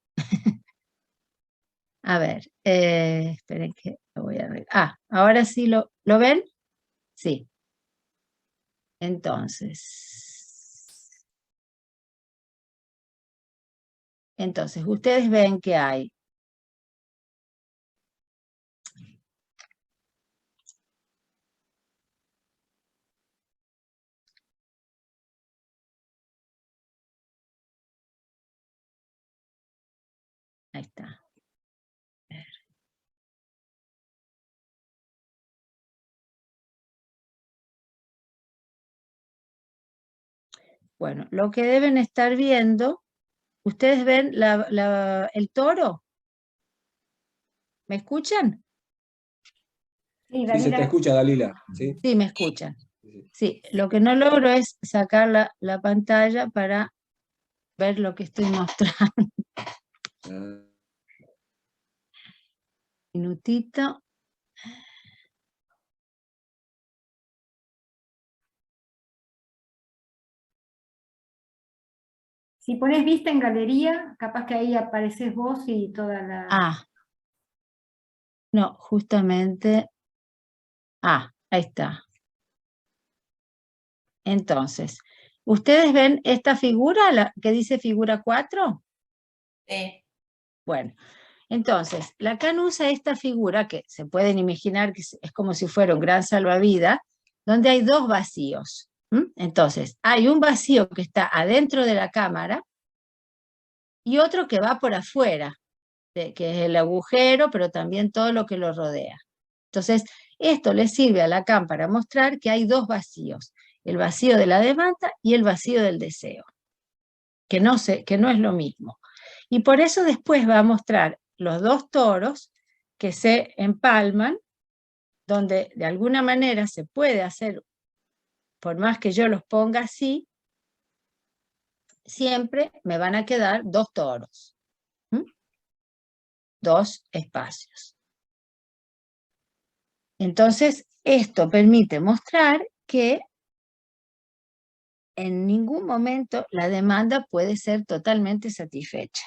A ver, esperen que lo voy a ver. Ahora sí lo ven. Sí. Entonces, ustedes ven que hay ahí está. Bueno, lo que deben estar viendo, ¿ustedes ven el toro? ¿Me escuchan? Sí, se te escucha, Dalila. ¿Sí? Sí, me escuchan. Sí, lo que no logro es sacar la pantalla para ver lo que estoy mostrando. Ah. Minutito. Si pones vista en galería, capaz que ahí apareces vos y toda la... Ah, no, justamente, ahí está. Entonces, ¿ustedes ven esta figura, la que dice figura 4? Sí. Bueno, entonces, Lacan usa esta figura, que se pueden imaginar que es como si fuera un gran salvavidas, donde hay dos vacíos. Entonces, hay un vacío que está adentro de la cámara y otro que va por afuera, que es el agujero, pero también todo lo que lo rodea. Entonces, esto le sirve a Lacan para mostrar que hay dos vacíos, el vacío de la demanda y el vacío del deseo, que no es lo mismo. Y por eso después va a mostrar los dos toros que se empalman, donde de alguna manera se puede hacer, por más que yo los ponga así, siempre me van a quedar dos toros, dos espacios. Entonces, esto permite mostrar que en ningún momento la demanda puede ser totalmente satisfecha.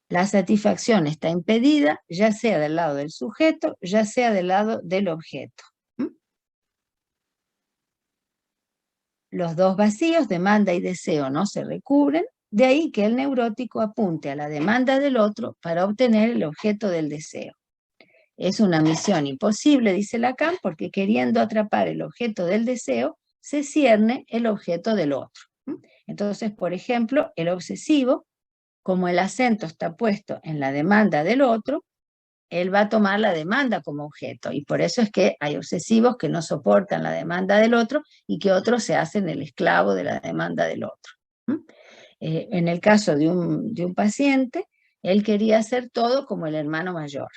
La satisfacción está impedida, ya sea del lado del sujeto, ya sea del lado del objeto. Los dos vacíos, demanda y deseo, no se recubren, de ahí que el neurótico apunte a la demanda del otro para obtener el objeto del deseo. Es una misión imposible, dice Lacan, porque queriendo atrapar el objeto del deseo, se cierne el objeto del otro. Entonces, por ejemplo, el obsesivo, como el acento está puesto en la demanda del otro, él va a tomar la demanda como objeto, y por eso es que hay obsesivos que no soportan la demanda del otro y que otros se hacen el esclavo de la demanda del otro. En el caso de un paciente, él quería hacer todo como el hermano mayor,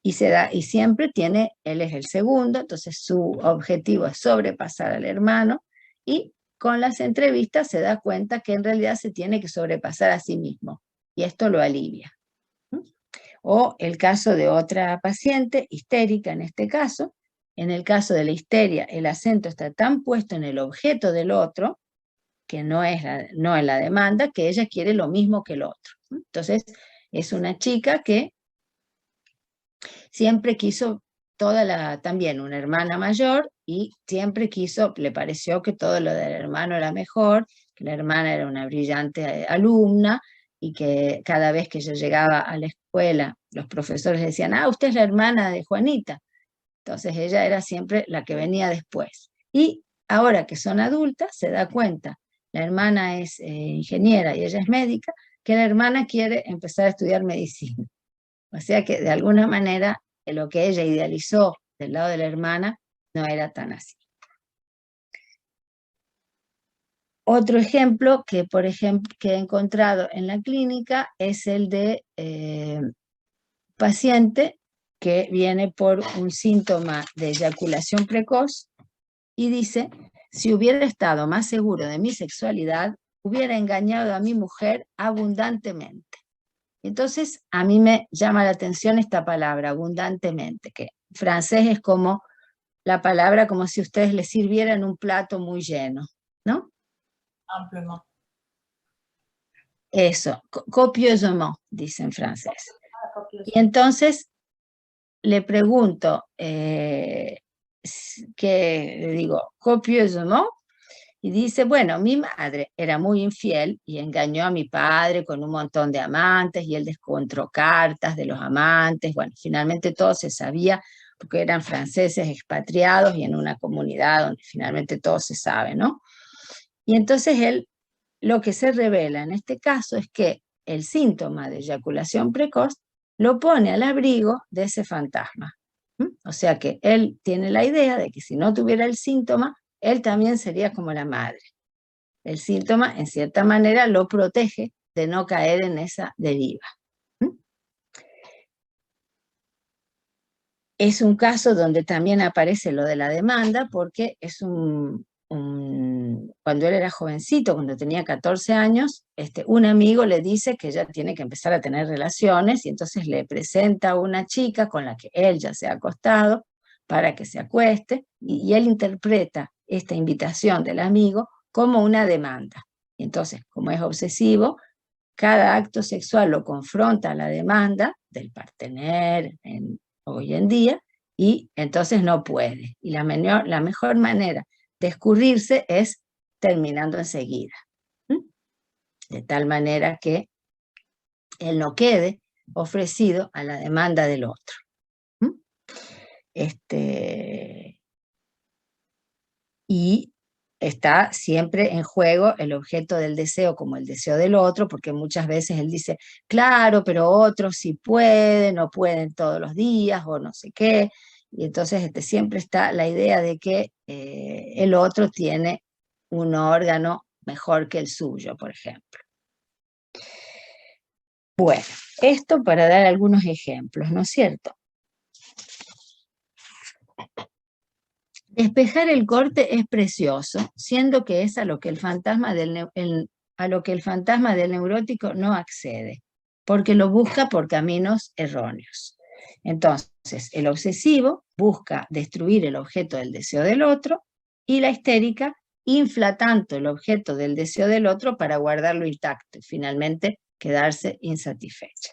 y siempre él es el segundo, entonces su objetivo es sobrepasar al hermano, y con las entrevistas se da cuenta que en realidad se tiene que sobrepasar a sí mismo, y esto lo alivia. O el caso de otra paciente, histérica en este caso, en el caso de la histeria, el acento está tan puesto en el objeto del otro, que no en la demanda, que ella quiere lo mismo que el otro. Entonces, es una chica que siempre quiso también una hermana mayor, y siempre le pareció que todo lo del hermano era mejor, que la hermana era una brillante alumna, y que cada vez que ella llegaba a la escuela, los profesores decían, usted es la hermana de Juanita. Entonces ella era siempre la que venía después. Y ahora que son adultas, se da cuenta, la hermana es ingeniera y ella es médica, que la hermana quiere empezar a estudiar medicina. O sea que de alguna manera lo que ella idealizó del lado de la hermana no era tan así. Otro ejemplo que he encontrado en la clínica es el de paciente que viene por un síntoma de eyaculación precoz y dice, si hubiera estado más seguro de mi sexualidad, hubiera engañado a mi mujer abundantemente. Entonces, a mí me llama la atención esta palabra, abundantemente, que en francés es como la palabra como si ustedes le sirvieran un plato muy lleno, ¿no? Amplement. Eso, copieusement, dice en francés. Copioso. Y entonces le pregunto, le digo, copieusement, y dice, bueno, mi madre era muy infiel y engañó a mi padre con un montón de amantes, y él encontró cartas de los amantes. Bueno, finalmente todo se sabía, porque eran franceses expatriados y en una comunidad donde finalmente todo se sabe, ¿no? Y entonces lo que se revela en este caso es que el síntoma de eyaculación precoz lo pone al abrigo de ese fantasma. O sea que él tiene la idea de que si no tuviera el síntoma, él también sería como la madre. El síntoma, en cierta manera, lo protege de no caer en esa deriva. Es un caso donde también aparece lo de la demanda, porque es cuando él era jovencito, cuando tenía 14 años, un amigo le dice que ya tiene que empezar a tener relaciones, y entonces le presenta a una chica con la que él ya se ha acostado para que se acueste, y él interpreta esta invitación del amigo como una demanda. Y entonces, como es obsesivo, cada acto sexual lo confronta a la demanda del partener hoy en día, y entonces no puede. Y la mejor manera de escurrirse es terminando enseguida. De tal manera que él no quede ofrecido a la demanda del otro. Y está siempre en juego el objeto del deseo como el deseo del otro, porque muchas veces él dice, claro, pero otros sí pueden, no pueden todos los días, o no sé qué. Y entonces siempre está la idea de que el otro tiene un órgano mejor que el suyo, por ejemplo. Bueno, esto para dar algunos ejemplos, ¿no es cierto? Despejar el corte es precioso, siendo que es a lo que el fantasma del neurótico no accede, porque lo busca por caminos erróneos. Entonces, el obsesivo busca destruir el objeto del deseo del otro, y la histérica infla tanto el objeto del deseo del otro para guardarlo intacto y finalmente quedarse insatisfecha.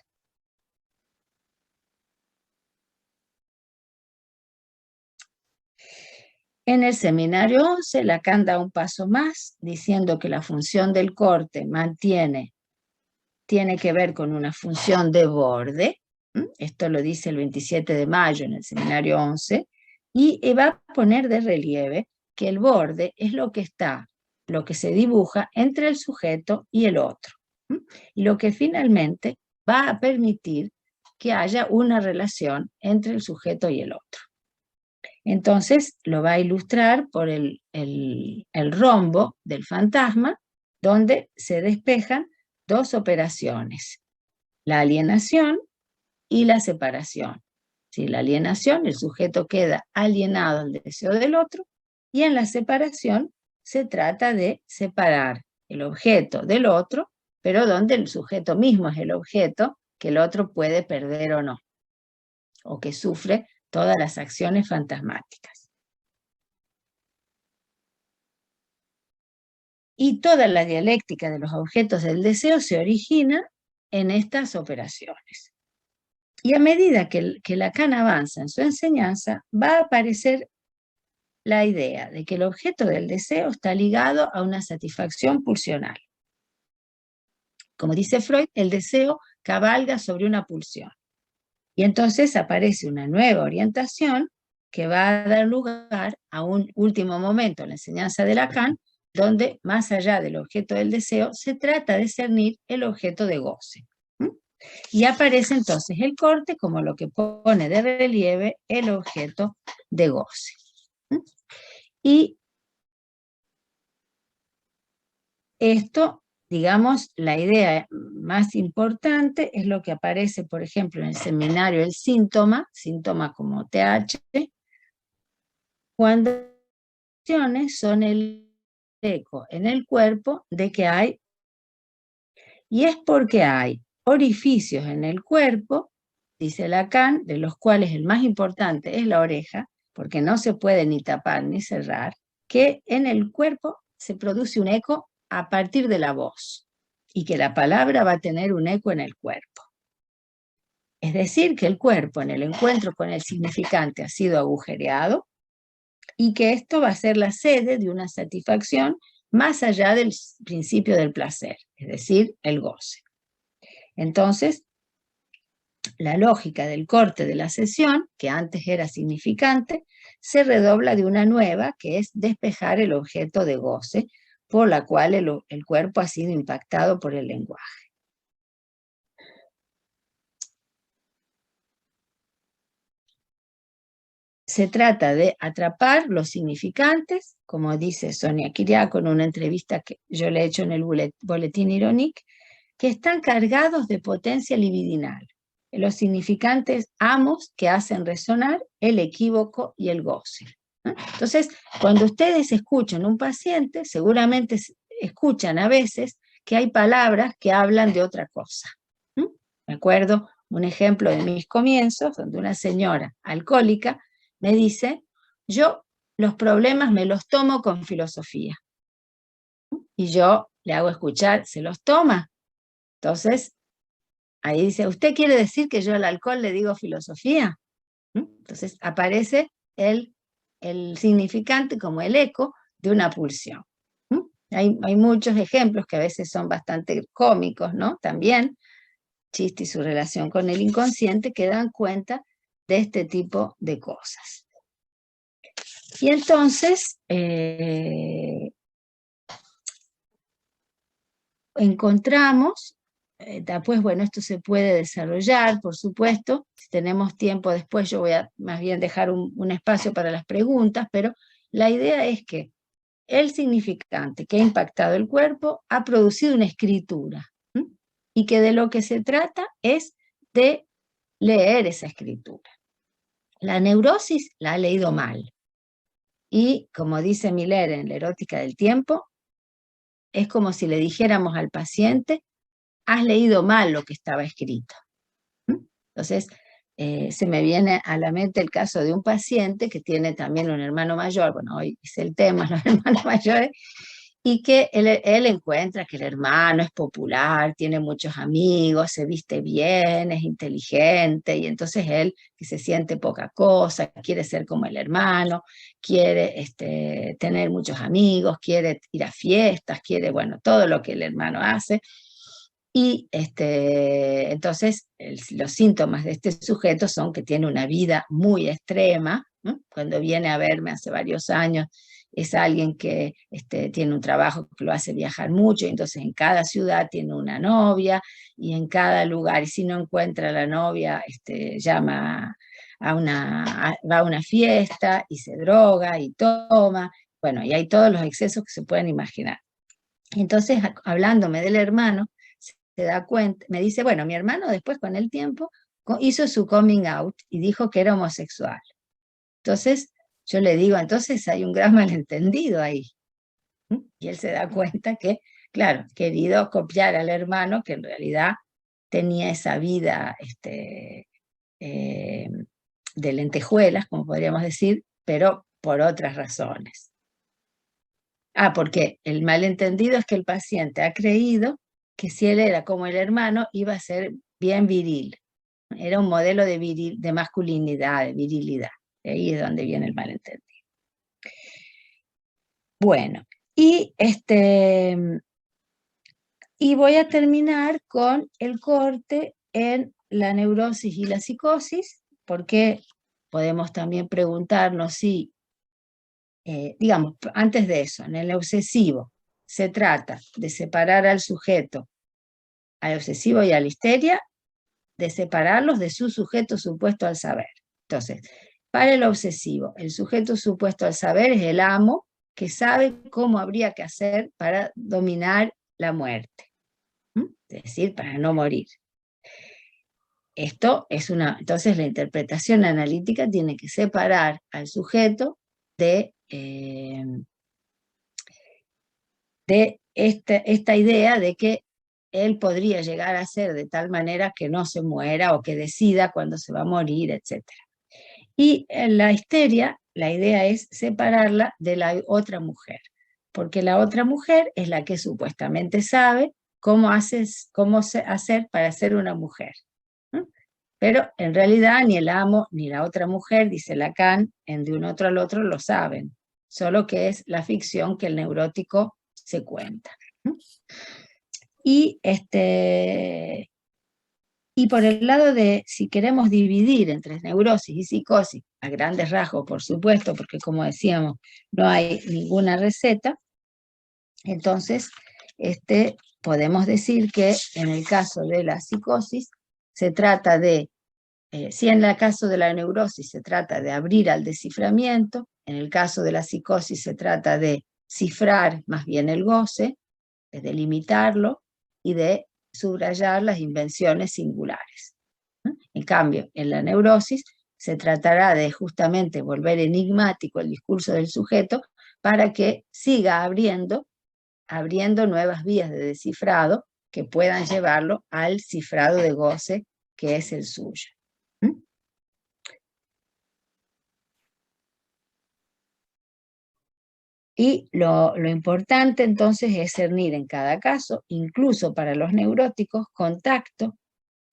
En el seminario 11, Lacan da un paso más, diciendo que la función del corte tiene que ver con una función de borde. Esto lo dice el 27 de mayo en el seminario 11, y va a poner de relieve que el borde es lo que se dibuja entre el sujeto y el otro, y lo que finalmente va a permitir que haya una relación entre el sujeto y el otro. Entonces lo va a ilustrar por el rombo del fantasma, donde se despejan dos operaciones: la alienación y la separación. Si la alienación, el sujeto queda alienado al deseo del otro, y en la separación se trata de separar el objeto del otro, pero donde el sujeto mismo es el objeto que el otro puede perder o no, o que sufre todas las acciones fantasmáticas. Y toda la dialéctica de los objetos del deseo se origina en estas operaciones. Y a medida que Lacan avanza en su enseñanza, va a aparecer la idea de que el objeto del deseo está ligado a una satisfacción pulsional. Como dice Freud, el deseo cabalga sobre una pulsión. Y entonces aparece una nueva orientación que va a dar lugar a un último momento en la enseñanza de Lacan, donde más allá del objeto del deseo, se trata de discernir el objeto de goce. Y aparece entonces el corte como lo que pone de relieve el objeto de goce. Y esto, digamos, la idea más importante es lo que aparece, por ejemplo, en el seminario El síntoma como TH, cuando las acciones son el eco en el cuerpo de que hay, y es porque hay orificios en el cuerpo, dice Lacan, de los cuales el más importante es la oreja, porque no se puede ni tapar ni cerrar, que en el cuerpo se produce un eco a partir de la voz, y que la palabra va a tener un eco en el cuerpo. Es decir, que el cuerpo en el encuentro con el significante ha sido agujereado, y que esto va a ser la sede de una satisfacción más allá del principio del placer, es decir, el goce. Entonces, la lógica del corte de la sesión, que antes era significante, se redobla de una nueva, que es despejar el objeto de goce, por la cual el cuerpo ha sido impactado por el lenguaje. Se trata de atrapar los significantes, como dice Sonia Kiriakou en una entrevista que yo le he hecho en el Boletín Ironique, que están cargados de potencia libidinal. Los significantes amos que hacen resonar el equívoco y el goce. Entonces, cuando ustedes escuchan a un paciente, seguramente escuchan a veces que hay palabras que hablan de otra cosa. Me acuerdo un ejemplo de mis comienzos, donde una señora alcohólica me dice: yo los problemas me los tomo con filosofía. Y yo le hago escuchar, se los toma. Entonces, ahí dice, ¿usted quiere decir que yo al alcohol le digo filosofía? Entonces aparece el significante como el eco de una pulsión. Hay muchos ejemplos que a veces son bastante cómicos, ¿no? También, Chiste y su relación con el inconsciente, que dan cuenta de este tipo de cosas. Y entonces, encontramos, después, bueno, esto se puede desarrollar, por supuesto, si tenemos tiempo después yo voy a más bien dejar un espacio para las preguntas, pero la idea es que el significante que ha impactado el cuerpo ha producido una escritura, y que de lo que se trata es de leer esa escritura. La neurosis la ha leído mal, y como dice Miller en La erótica del tiempo, es como si le dijéramos al paciente, has leído mal lo que estaba escrito. Entonces, se me viene a la mente el caso de un paciente que tiene también un hermano mayor, bueno, hoy es el tema, los hermanos mayores, y que él encuentra que el hermano es popular, tiene muchos amigos, se viste bien, es inteligente, y entonces él, que se siente poca cosa, quiere ser como el hermano, quiere tener muchos amigos, quiere ir a fiestas, quiere, bueno, todo lo que el hermano hace. Y entonces los síntomas de este sujeto son que tiene una vida muy extrema, ¿no? Cuando viene a verme hace varios años, es alguien que tiene un trabajo que lo hace viajar mucho, y entonces en cada ciudad tiene una novia, y en cada lugar, y si no encuentra a la novia, llama va a una fiesta, y se droga, y toma, bueno, y hay todos los excesos que se pueden imaginar. Entonces, hablándome del hermano, se da cuenta, me dice, bueno, mi hermano después con el tiempo hizo su coming out y dijo que era homosexual. Entonces yo le digo, entonces hay un gran malentendido ahí. Y él se da cuenta que, claro, querido copiar al hermano, que en realidad tenía esa vida de lentejuelas, como podríamos decir, pero por otras razones. Porque el malentendido es que el paciente ha creído que si él era como el hermano, iba a ser bien viril. Era un modelo de masculinidad, de virilidad. De ahí es donde viene el malentendido. Bueno, y voy a terminar con el corte en la neurosis y la psicosis, porque podemos también preguntarnos si, digamos, antes de eso, en el obsesivo, se trata de separar al sujeto, al obsesivo y a la histeria, de separarlos de su sujeto supuesto al saber. Entonces, para el obsesivo, el sujeto supuesto al saber es el amo que sabe cómo habría que hacer para dominar la muerte, es decir, para no morir. Esto es entonces la interpretación analítica tiene que separar al sujeto de esta idea de que él podría llegar a ser de tal manera que no se muera o que decida cuándo se va a morir, etc. Y en la histeria, la idea es separarla de la otra mujer, porque la otra mujer es la que supuestamente sabe cómo hacer para ser una mujer. Pero en realidad ni el amo ni la otra mujer, dice Lacan, en De un otro al otro lo saben, solo que es la ficción que el neurótico se cuenta. Y por el lado de, si queremos dividir entre neurosis y psicosis, a grandes rasgos, por supuesto, porque como decíamos, no hay ninguna receta, entonces podemos decir que en el caso de la psicosis se trata de, si en el caso de la neurosis se trata de abrir al desciframiento, en el caso de la psicosis se trata de cifrar más bien el goce, de delimitarlo y de subrayar las invenciones singulares. En cambio, en la neurosis se tratará de justamente volver enigmático el discurso del sujeto para que siga abriendo nuevas vías de descifrado que puedan llevarlo al cifrado de goce que es el suyo. Y lo importante entonces es cernir en cada caso, incluso para los neuróticos, contacto,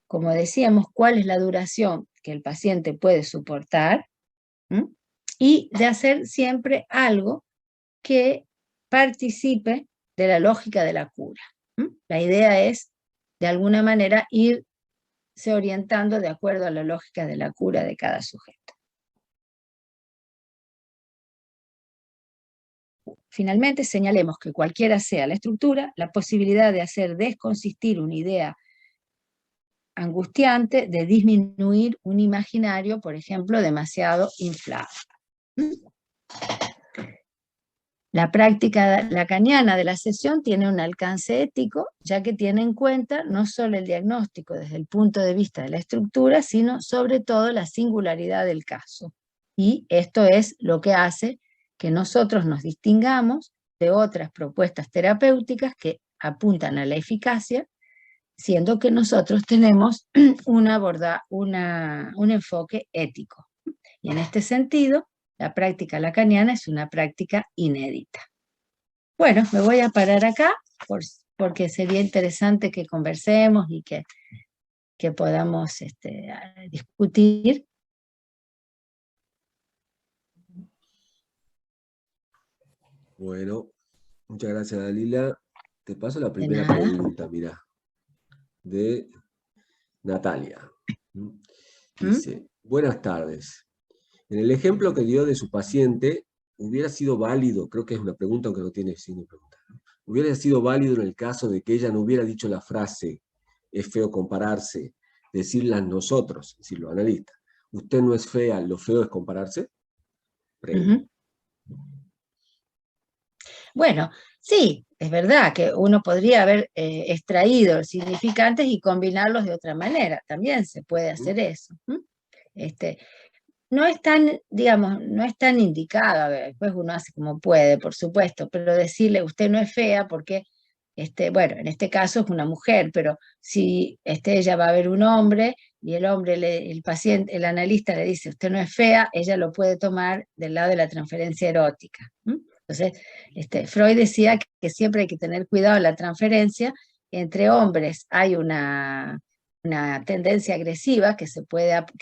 como decíamos, cuál es la duración que el paciente puede soportar, y de hacer siempre algo que participe de la lógica de la cura. La idea es, de alguna manera, irse orientando de acuerdo a la lógica de la cura de cada sujeto. Finalmente, señalemos que cualquiera sea la estructura, la posibilidad de hacer desconsistir una idea angustiante, de disminuir un imaginario, por ejemplo, demasiado inflado. La práctica lacaniana de la sesión tiene un alcance ético, ya que tiene en cuenta no solo el diagnóstico desde el punto de vista de la estructura, sino sobre todo la singularidad del caso. Y esto es lo que hace que nosotros nos distingamos de otras propuestas terapéuticas que apuntan a la eficacia, siendo que nosotros tenemos un enfoque ético. Y en este sentido, la práctica lacaniana es una práctica inédita. Bueno, me voy a parar acá porque sería interesante que conversemos y que podamos discutir. Bueno, muchas gracias, Dalila. Te paso la primera pregunta, mirá, de Natalia. Dice, buenas tardes. En el ejemplo que dio de su paciente, hubiera sido válido, creo que es una pregunta aunque no tiene signo de pregunta, ¿no? Hubiera sido válido en el caso de que ella no hubiera dicho la frase, es feo compararse, decirla nosotros, es decir, los analistas. Usted no es fea, lo feo es compararse. Bueno, sí, es verdad que uno podría haber extraído los significantes y combinarlos de otra manera, también se puede hacer eso. No es tan, digamos, no es tan indicado, después uno hace como puede, por supuesto, pero decirle usted no es fea porque, bueno, en este caso es una mujer, pero si ella va a ver un hombre y el hombre, el paciente, el analista le dice usted no es fea, ella lo puede tomar del lado de la transferencia erótica. Entonces, Freud decía que siempre hay que tener cuidado en la transferencia. Entre hombres hay una tendencia agresiva que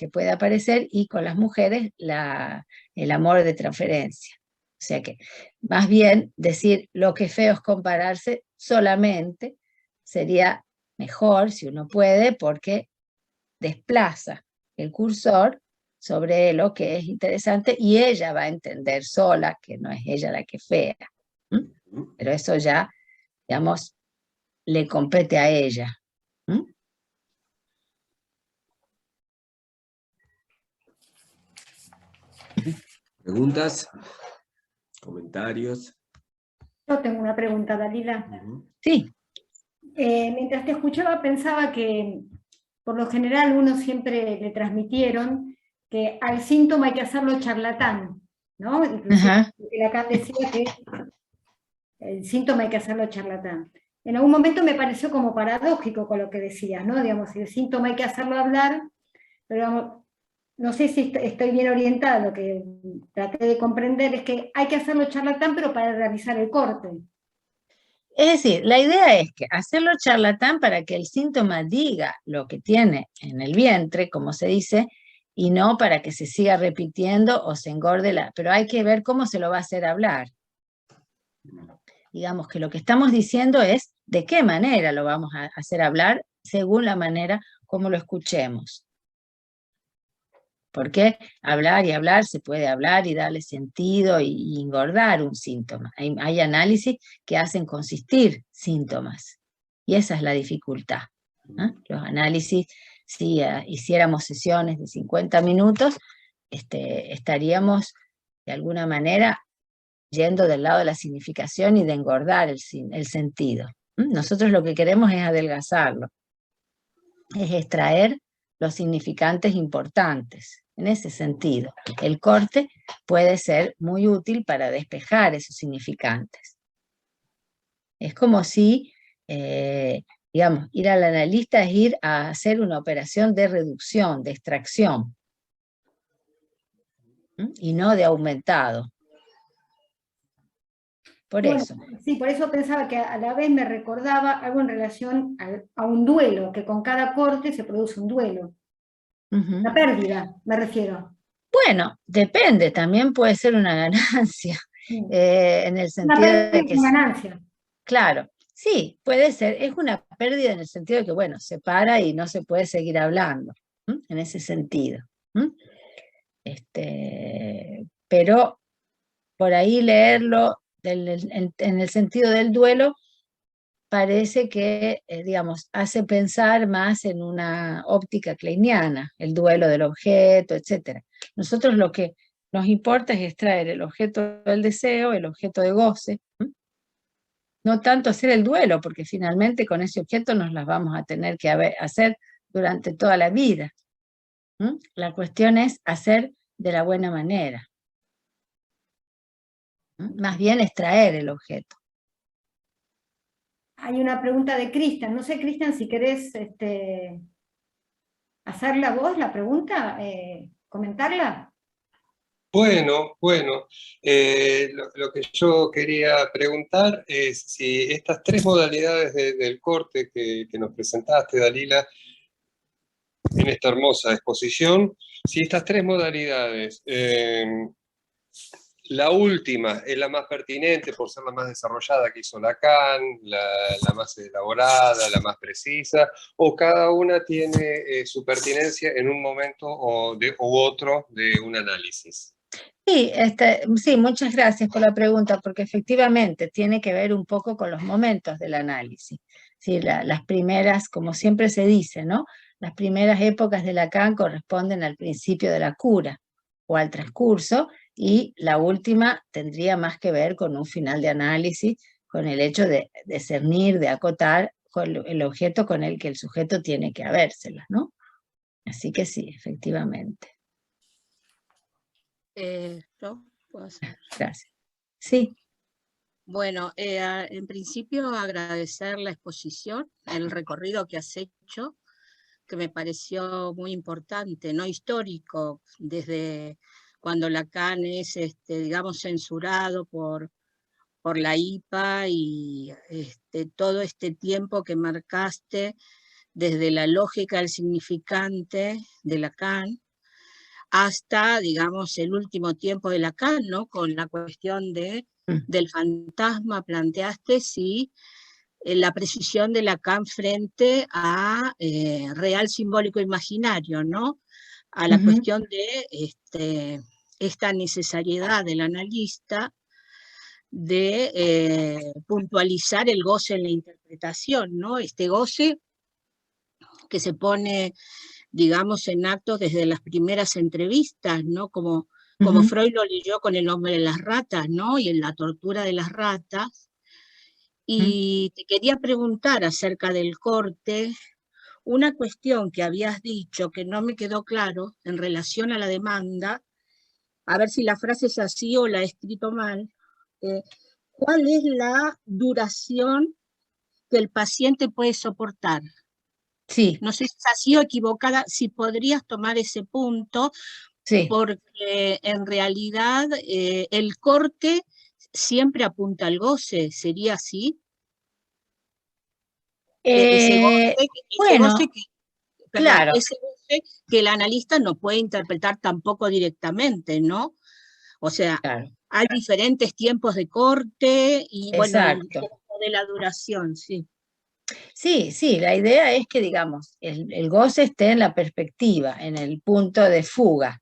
puede aparecer, y con las mujeres el amor de transferencia. O sea que, más bien, decir lo que es feo es compararse solamente sería mejor, si uno puede, porque desplaza el cursor sobre lo que es interesante y ella va a entender sola que no es ella la que es fea. Pero eso ya, digamos, le compete a ella. ¿Preguntas? ¿Comentarios? Yo tengo una pregunta, Dalila. Sí. Mientras te escuchaba pensaba que por lo general uno siempre le transmitieron que al síntoma hay que hacerlo charlatán, ¿no? Inclusive Lacan decía que el síntoma hay que hacerlo charlatán. En algún momento me pareció como paradójico con lo que decías, ¿no? Digamos, el síntoma hay que hacerlo hablar, pero digamos, no sé si estoy bien orientada, lo que traté de comprender es que hay que hacerlo charlatán, pero para realizar el corte. Es decir, la idea es que hacerlo charlatán para que el síntoma diga lo que tiene en el vientre, como se dice, y no para que se siga repitiendo o se engorde pero hay que ver cómo se lo va a hacer hablar. Digamos que lo que estamos diciendo es de qué manera lo vamos a hacer hablar según la manera como lo escuchemos. Porque hablar y hablar, se puede hablar y darle sentido y engordar un síntoma. Hay análisis que hacen consistir síntomas, y esa es la dificultad. Los análisis, si hiciéramos sesiones de 50 minutos, estaríamos de alguna manera yendo del lado de la significación y de engordar el sentido. Nosotros lo que queremos es adelgazarlo, es extraer los significantes importantes. En ese sentido, el corte puede ser muy útil para despejar esos significantes. Es como si, digamos, ir al analista es ir a hacer una operación de reducción, de extracción, y no de aumentado. por Bueno, eso. sí, por eso pensaba que a la vez me recordaba algo en relación a un duelo, que con cada corte se produce un duelo. La pérdida, me refiero. Bueno, depende, también puede ser una ganancia, en el Una sentido pérdida de que, con ganancia. claro, sí, puede ser, es una pérdida en el sentido de que, bueno, se para y no se puede seguir hablando, en ese sentido. Pero por ahí leerlo en el sentido del duelo, parece que, digamos, hace pensar más en una óptica kleiniana, el duelo del objeto, etc. Nosotros lo que nos importa es extraer el objeto del deseo, el objeto de goce, no tanto hacer el duelo, porque finalmente con ese objeto nos las vamos a tener que hacer durante toda la vida. La cuestión es hacer de la buena manera. Más bien extraer el objeto. Hay una pregunta de Cristian. No sé, Cristian, si querés hacerla vos, la pregunta, comentarla. Bueno, lo que yo quería preguntar es si estas tres modalidades del corte que nos presentaste, Dalila, en esta hermosa exposición, si estas tres modalidades, la última es la más pertinente por ser la más desarrollada que hizo Lacan, la más elaborada, la más precisa, o cada una tiene su pertinencia en un momento u otro de un análisis. Sí, sí, muchas gracias por la pregunta, porque efectivamente tiene que ver un poco con los momentos del análisis. Sí, las primeras, como siempre se dice, ¿no? Las primeras épocas de Lacan corresponden al principio de la cura o al transcurso, y la última tendría más que ver con un final de análisis, con el hecho de discernir, de acotar con el objeto con el que el sujeto tiene que habérselas, ¿no? Así que sí, efectivamente. ¿Yo puedo hacer? Gracias. Sí. Bueno, en principio agradecer la exposición, el recorrido que has hecho, que me pareció muy importante, no histórico, desde cuando Lacan es, digamos, censurado por la IPA y todo este tiempo que marcaste desde la lógica del significante de Lacan hasta, digamos, el último tiempo de Lacan, ¿no? Con la cuestión del fantasma, planteaste si la precisión de Lacan frente a real simbólico imaginario, ¿no? A la cuestión de esta necesariedad del analista de puntualizar el goce en la interpretación, ¿no? Este goce que se pone, digamos, en acto desde las primeras entrevistas, ¿no? Como Freud lo leyó con El hombre de las ratas, ¿no? Y en la tortura de las ratas. Y te quería preguntar acerca del corte, una cuestión que habías dicho que no me quedó claro en relación a la demanda, a ver si la frase es así o la he escrito mal. ¿Cuál es la duración que el paciente puede soportar? Sí. No sé si es así o equivocada, si podrías tomar ese punto, sí. Porque en realidad el corte siempre apunta al goce, ¿sería así? Ese goce que el analista no puede interpretar tampoco directamente, ¿no? O sea, claro, hay diferentes tiempos de corte y bueno, de la duración, sí. Sí, sí, la idea es que, digamos, el goce esté en la perspectiva, en el punto de fuga,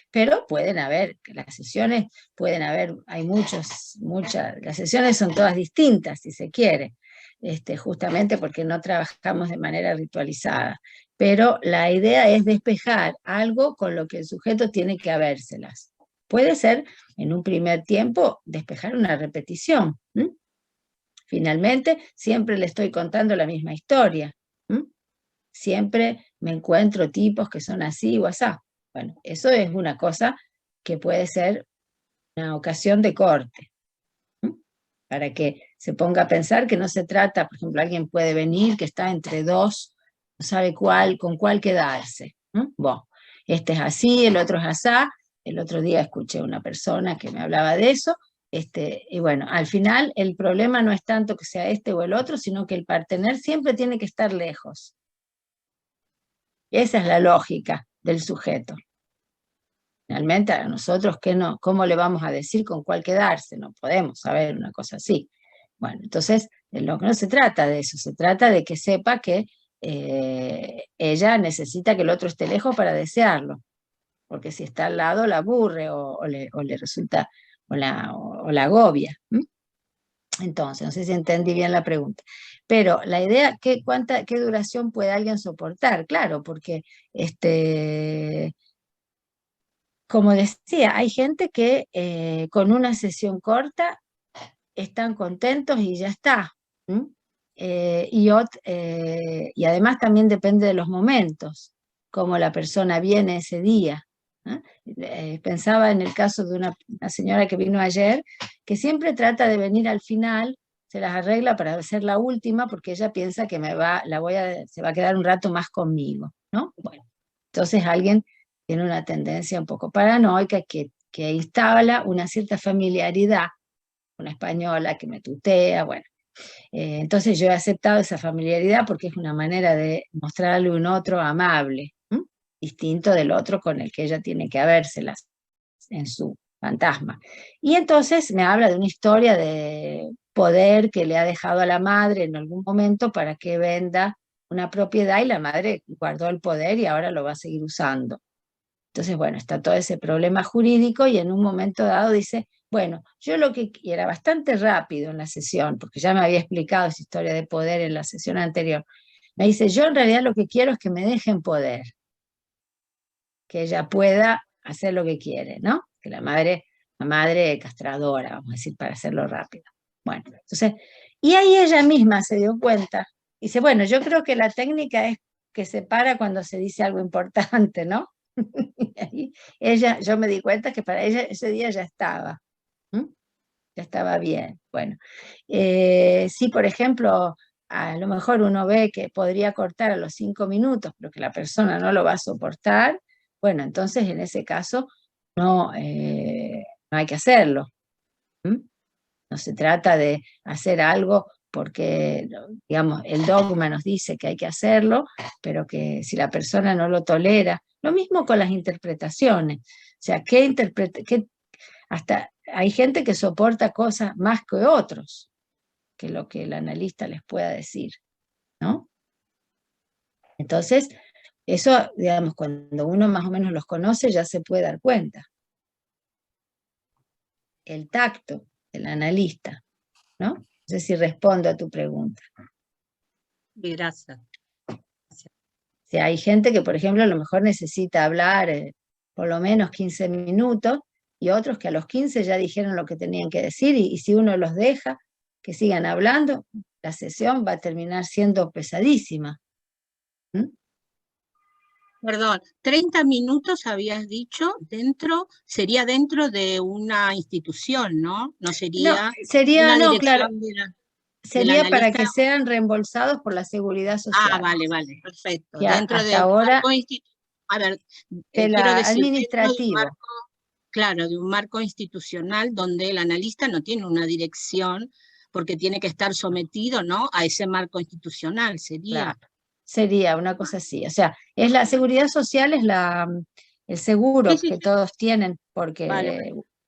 pero pueden haber, las sesiones pueden haber, hay muchas, las sesiones son todas distintas, si se quiere, justamente porque no trabajamos de manera ritualizada, pero la idea es despejar algo con lo que el sujeto tiene que habérselas. Puede ser, en un primer tiempo, despejar una repetición. Finalmente, siempre le estoy contando la misma historia. Siempre me encuentro tipos que son así o asá. Bueno, eso es una cosa que puede ser una ocasión de corte. Para que se ponga a pensar que no se trata, por ejemplo, alguien puede venir que está entre dos, no sabe con cuál quedarse. Bueno, este es así, el otro es asá. El otro día escuché a una persona que me hablaba de eso. Y bueno, al final el problema no es tanto que sea este o el otro, sino que el partener siempre tiene que estar lejos. Esa es la lógica del sujeto. Realmente a nosotros, ¿cómo le vamos a decir con cuál quedarse? No podemos saber una cosa así. Bueno, entonces, lo que no se trata de eso, se trata de que sepa que ella necesita que el otro esté lejos para desearlo, porque si está al lado la aburre o le resulta, o la agobia. Entonces, no sé si entendí bien la pregunta. Pero la idea, ¿qué duración puede alguien soportar? Claro, porque como decía, hay gente que con una sesión corta están contentos y ya está. Y además también depende de los momentos, cómo la persona viene ese día. Pensaba en el caso de una señora que vino ayer, que siempre trata de venir al final, se las arregla para ser la última, porque ella piensa que se va a quedar un rato más conmigo, ¿no? Bueno, entonces alguien tiene una tendencia un poco paranoica que instala una cierta familiaridad, una española que me tutea, bueno. Entonces yo he aceptado esa familiaridad porque es una manera de mostrarle un otro amable, distinto del otro con el que ella tiene que habérselas en su fantasma. Y entonces me habla de una historia de poder que le ha dejado a la madre en algún momento para que venda una propiedad, y la madre guardó el poder y ahora lo va a seguir usando. Entonces, bueno, está todo ese problema jurídico, y en un momento dado dice, bueno, yo y era bastante rápido en la sesión, porque ya me había explicado esa historia de poder en la sesión anterior. Me dice, yo en realidad lo que quiero es que me dejen poder, que ella pueda hacer lo que quiere, ¿no? Que la madre castradora, vamos a decir, para hacerlo rápido. Bueno, entonces, y ahí ella misma se dio cuenta, dice, bueno, yo creo que la técnica es que se para cuando se dice algo importante, ¿no? Y yo me di cuenta que para ella ese día ya estaba, ya estaba bien. Bueno, si por ejemplo, a lo mejor uno ve que podría cortar a los 5 minutos, pero que la persona no lo va a soportar, bueno, entonces en ese caso no hay que hacerlo. No se trata de hacer algo porque, digamos, el dogma nos dice que hay que hacerlo, pero que si la persona no lo tolera, lo mismo con las interpretaciones. O sea, hasta hay gente que soporta cosas más que otros, que lo que el analista les pueda decir, ¿no? Entonces, eso, digamos, cuando uno más o menos los conoce, ya se puede dar cuenta. El tacto del analista, ¿no? No sé si respondo a tu pregunta. Gracias. O sea, hay gente que, por ejemplo, a lo mejor necesita hablar por lo menos 15 minutos, y otros que a los 15 ya dijeron lo que tenían que decir, y si uno los deja que sigan hablando, la sesión va a terminar siendo pesadísima. Perdón, 30 minutos habías dicho, sería dentro de una institución, ¿no? No sería una dirección claro. Sería para que analista. sean reembolsados por la seguridad social. Ah, vale, perfecto. Que dentro hasta de ahora, a ver, de quiero decir, administrativo. De un marco institucional donde el analista no tiene una dirección, porque tiene que estar sometido, ¿no?, a ese marco institucional, sería. Claro, sería una cosa así. O sea, es la seguridad social, es el seguro que todos tienen, porque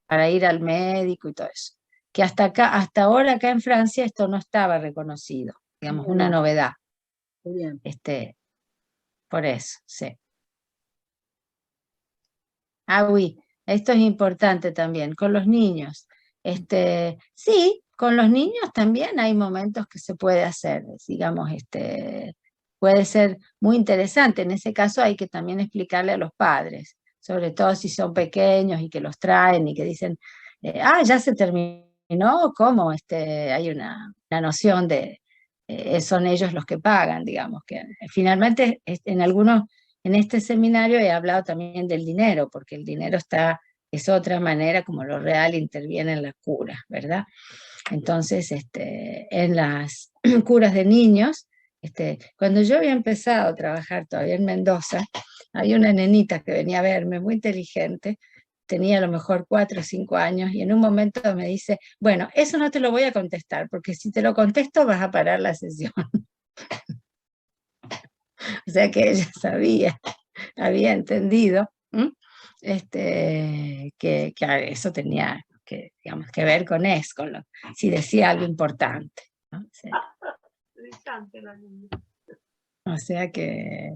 para ir al médico y todo eso. Que hasta ahora acá en Francia esto no estaba reconocido, digamos, una novedad. Muy bien. Por eso, sí. Oui, esto es importante también, con los niños. Sí, con los niños también hay momentos que se puede hacer, digamos, puede ser muy interesante. En ese caso hay que también explicarle a los padres, sobre todo si son pequeños y que los traen y que dicen, ya se terminó, ¿cómo? Hay una noción de, son ellos los que pagan, digamos, que finalmente en este seminario he hablado también del dinero, porque el dinero es otra manera como lo real interviene en la cura, ¿verdad? Entonces, en las curas de niños, cuando yo había empezado a trabajar todavía en Mendoza, había una nenita que venía a verme, muy inteligente, tenía a lo mejor 4 o 5 años, y en un momento me dice, bueno, eso no te lo voy a contestar, porque si te lo contesto vas a parar la sesión. O sea que ella sabía, había entendido que eso tenía que, digamos, que ver con eso, si decía algo importante, ¿no? Sí. O sea que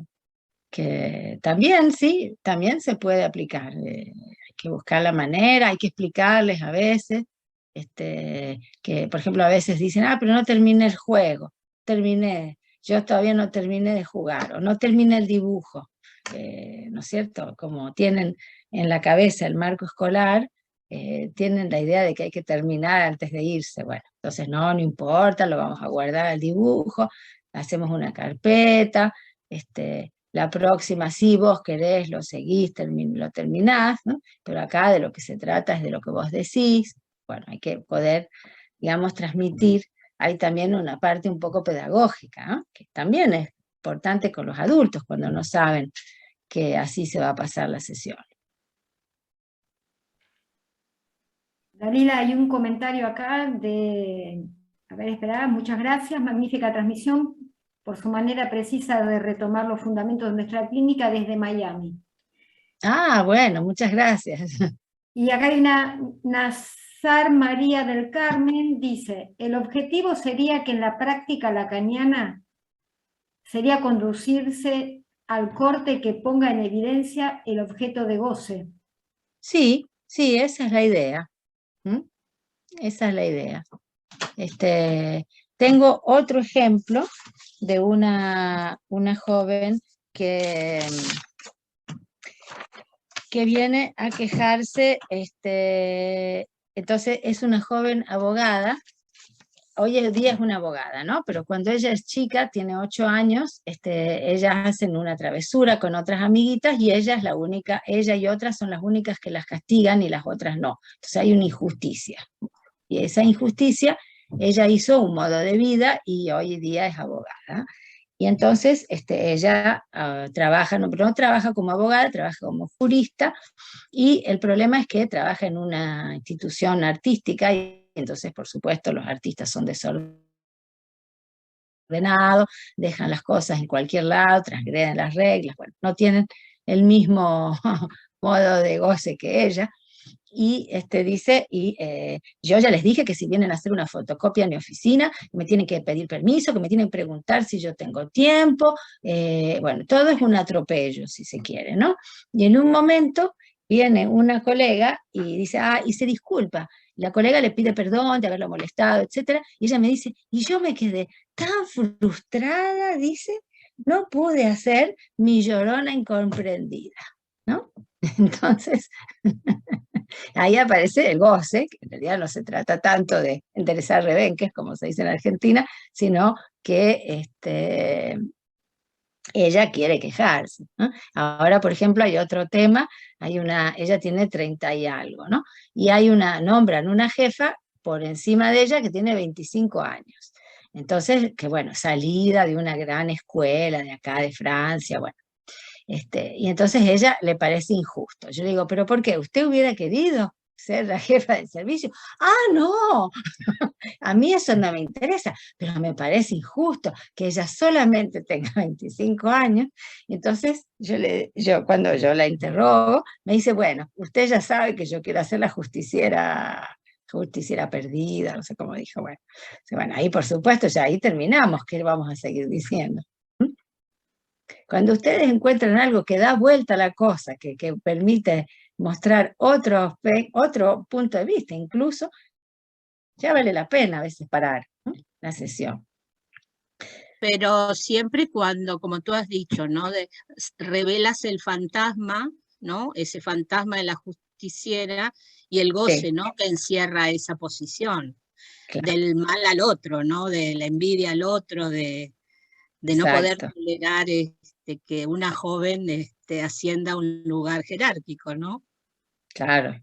también, sí, también se puede aplicar. Hay que buscar la manera, hay que explicarles a veces, que por ejemplo a veces dicen, pero no terminé el juego, yo todavía no terminé de jugar, o no terminé el dibujo, ¿no es cierto? Como tienen en la cabeza el marco escolar, tienen la idea de que hay que terminar antes de irse. Bueno, entonces no importa, lo vamos a guardar al dibujo, hacemos una carpeta, la próxima, si vos querés, lo seguís, lo terminás, ¿no? Pero acá de lo que se trata es de lo que vos decís. Bueno, hay que poder, digamos, transmitir. Hay también una parte un poco pedagógica, ¿no? Que también es importante con los adultos cuando no saben que así se va a pasar la sesión. Dalila, hay un comentario acá de, a ver, esperá, muchas gracias, magnífica transmisión, por su manera precisa de retomar los fundamentos de nuestra clínica desde Miami. Bueno, muchas gracias. Y acá hay Nazar María del Carmen, dice, el objetivo sería que en la práctica lacaniana sería conducirse al corte que ponga en evidencia el objeto de goce. Sí, esa es la idea. Esa es la idea. Tengo otro ejemplo de una joven que viene a quejarse, entonces es una joven abogada, hoy en día es una abogada, ¿no? Pero cuando ella es chica, tiene 8 años, ellas hacen una travesura con otras amiguitas y ella es la única, ella y otras son las únicas que las castigan y las otras no. Entonces hay una injusticia. Y esa injusticia, ella hizo un modo de vida y hoy en día es abogada. Y entonces ella trabaja, pero no trabaja como abogada, trabaja como jurista, y el problema es que trabaja en una institución artística, y entonces por supuesto los artistas son desordenados, dejan las cosas en cualquier lado, transgreden las reglas, bueno, no tienen el mismo modo de goce que ella. Y dice, yo ya les dije que si vienen a hacer una fotocopia en mi oficina, me tienen que pedir permiso, que me tienen que preguntar si yo tengo tiempo, bueno, todo es un atropello, si se quiere, ¿no? Y en un momento viene una colega y dice, y se disculpa. La colega le pide perdón de haberlo molestado, etcétera, y ella me dice, y yo me quedé tan frustrada, dice, no pude hacer mi llorona incomprendida, ¿no? Entonces, ahí aparece el goce, que en realidad no se trata tanto de enderezar rebenques, como se dice en Argentina, sino que ella quiere quejarse, ¿no? Ahora, por ejemplo, hay otro tema, ella tiene 30 y algo, ¿no? Y nombran una jefa por encima de ella que tiene 25 años. Entonces, que bueno, salida de una gran escuela de acá de Francia, bueno. Y entonces ella le parece injusto. Yo le digo, ¿pero por qué? ¿Usted hubiera querido ser la jefa del servicio? ¡No! A mí eso no me interesa, pero me parece injusto que ella solamente tenga 25 años. Entonces, cuando yo la interrogo, me dice, bueno, usted ya sabe que yo quiero hacer la justiciera perdida, no sé cómo dijo. Bueno, ahí por supuesto, ya ahí terminamos, ¿qué vamos a seguir diciendo? Cuando ustedes encuentran algo que da vuelta a la cosa, que permite mostrar otro punto de vista, incluso, ya vale la pena a veces parar, ¿no?, la sesión. Pero siempre cuando, como tú has dicho, ¿no?, revelas el fantasma, ¿no?, ese fantasma de la justiciera y el goce, sí, ¿no?, que encierra esa posición, claro, del mal al otro, ¿no?, de la envidia al otro, de no poder tolerar que una joven ascienda a un lugar jerárquico, ¿no? Claro,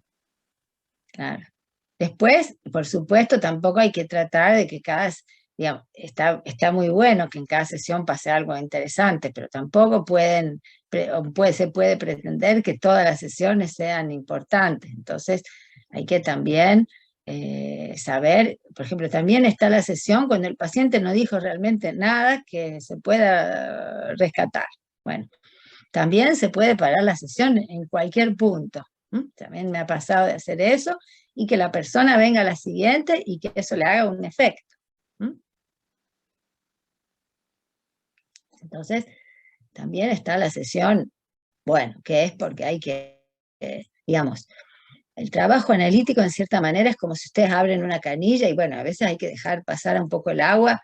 claro. Después, por supuesto, tampoco hay que tratar de que digamos, está muy bueno que en cada sesión pase algo interesante, pero tampoco se puede pretender que todas las sesiones sean importantes. Entonces hay que también saber, por ejemplo, también está la sesión cuando el paciente no dijo realmente nada que se pueda rescatar. Bueno, también se puede parar la sesión en cualquier punto. También me ha pasado de hacer eso y que la persona venga a la siguiente y que eso le haga un efecto. Entonces, también está la sesión, bueno, que es porque hay que, digamos, el trabajo analítico en cierta manera es como si ustedes abren una canilla y bueno, a veces hay que dejar pasar un poco el agua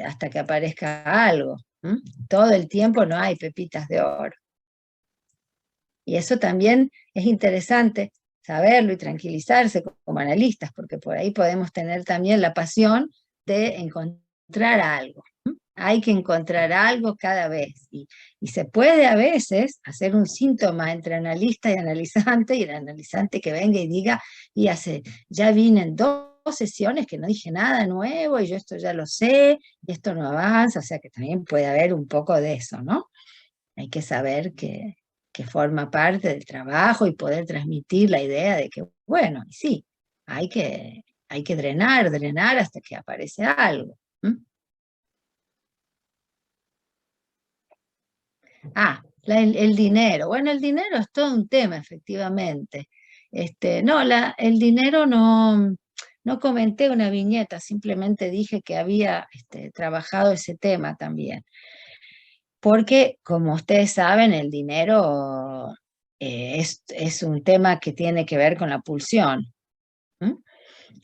hasta que aparezca algo. Todo el tiempo no hay pepitas de oro. Y eso también es interesante saberlo y tranquilizarse como analistas, porque por ahí podemos tener también la pasión de encontrar algo. Hay que encontrar algo cada vez. Y se puede a veces hacer un síntoma entre analista y analizante, y el analizante que venga y diga, ya vine en 2 sesiones que no dije nada nuevo, y yo esto ya lo sé, y esto no avanza, o sea que también puede haber un poco de eso, ¿no? Hay que saber que forma parte del trabajo y poder transmitir la idea de que, bueno, sí, hay que drenar hasta que aparece algo. El dinero. Bueno, el dinero es todo un tema, efectivamente. El dinero no comenté una viñeta, simplemente dije que había trabajado ese tema también. Porque, como ustedes saben, el dinero es un tema que tiene que ver con la pulsión.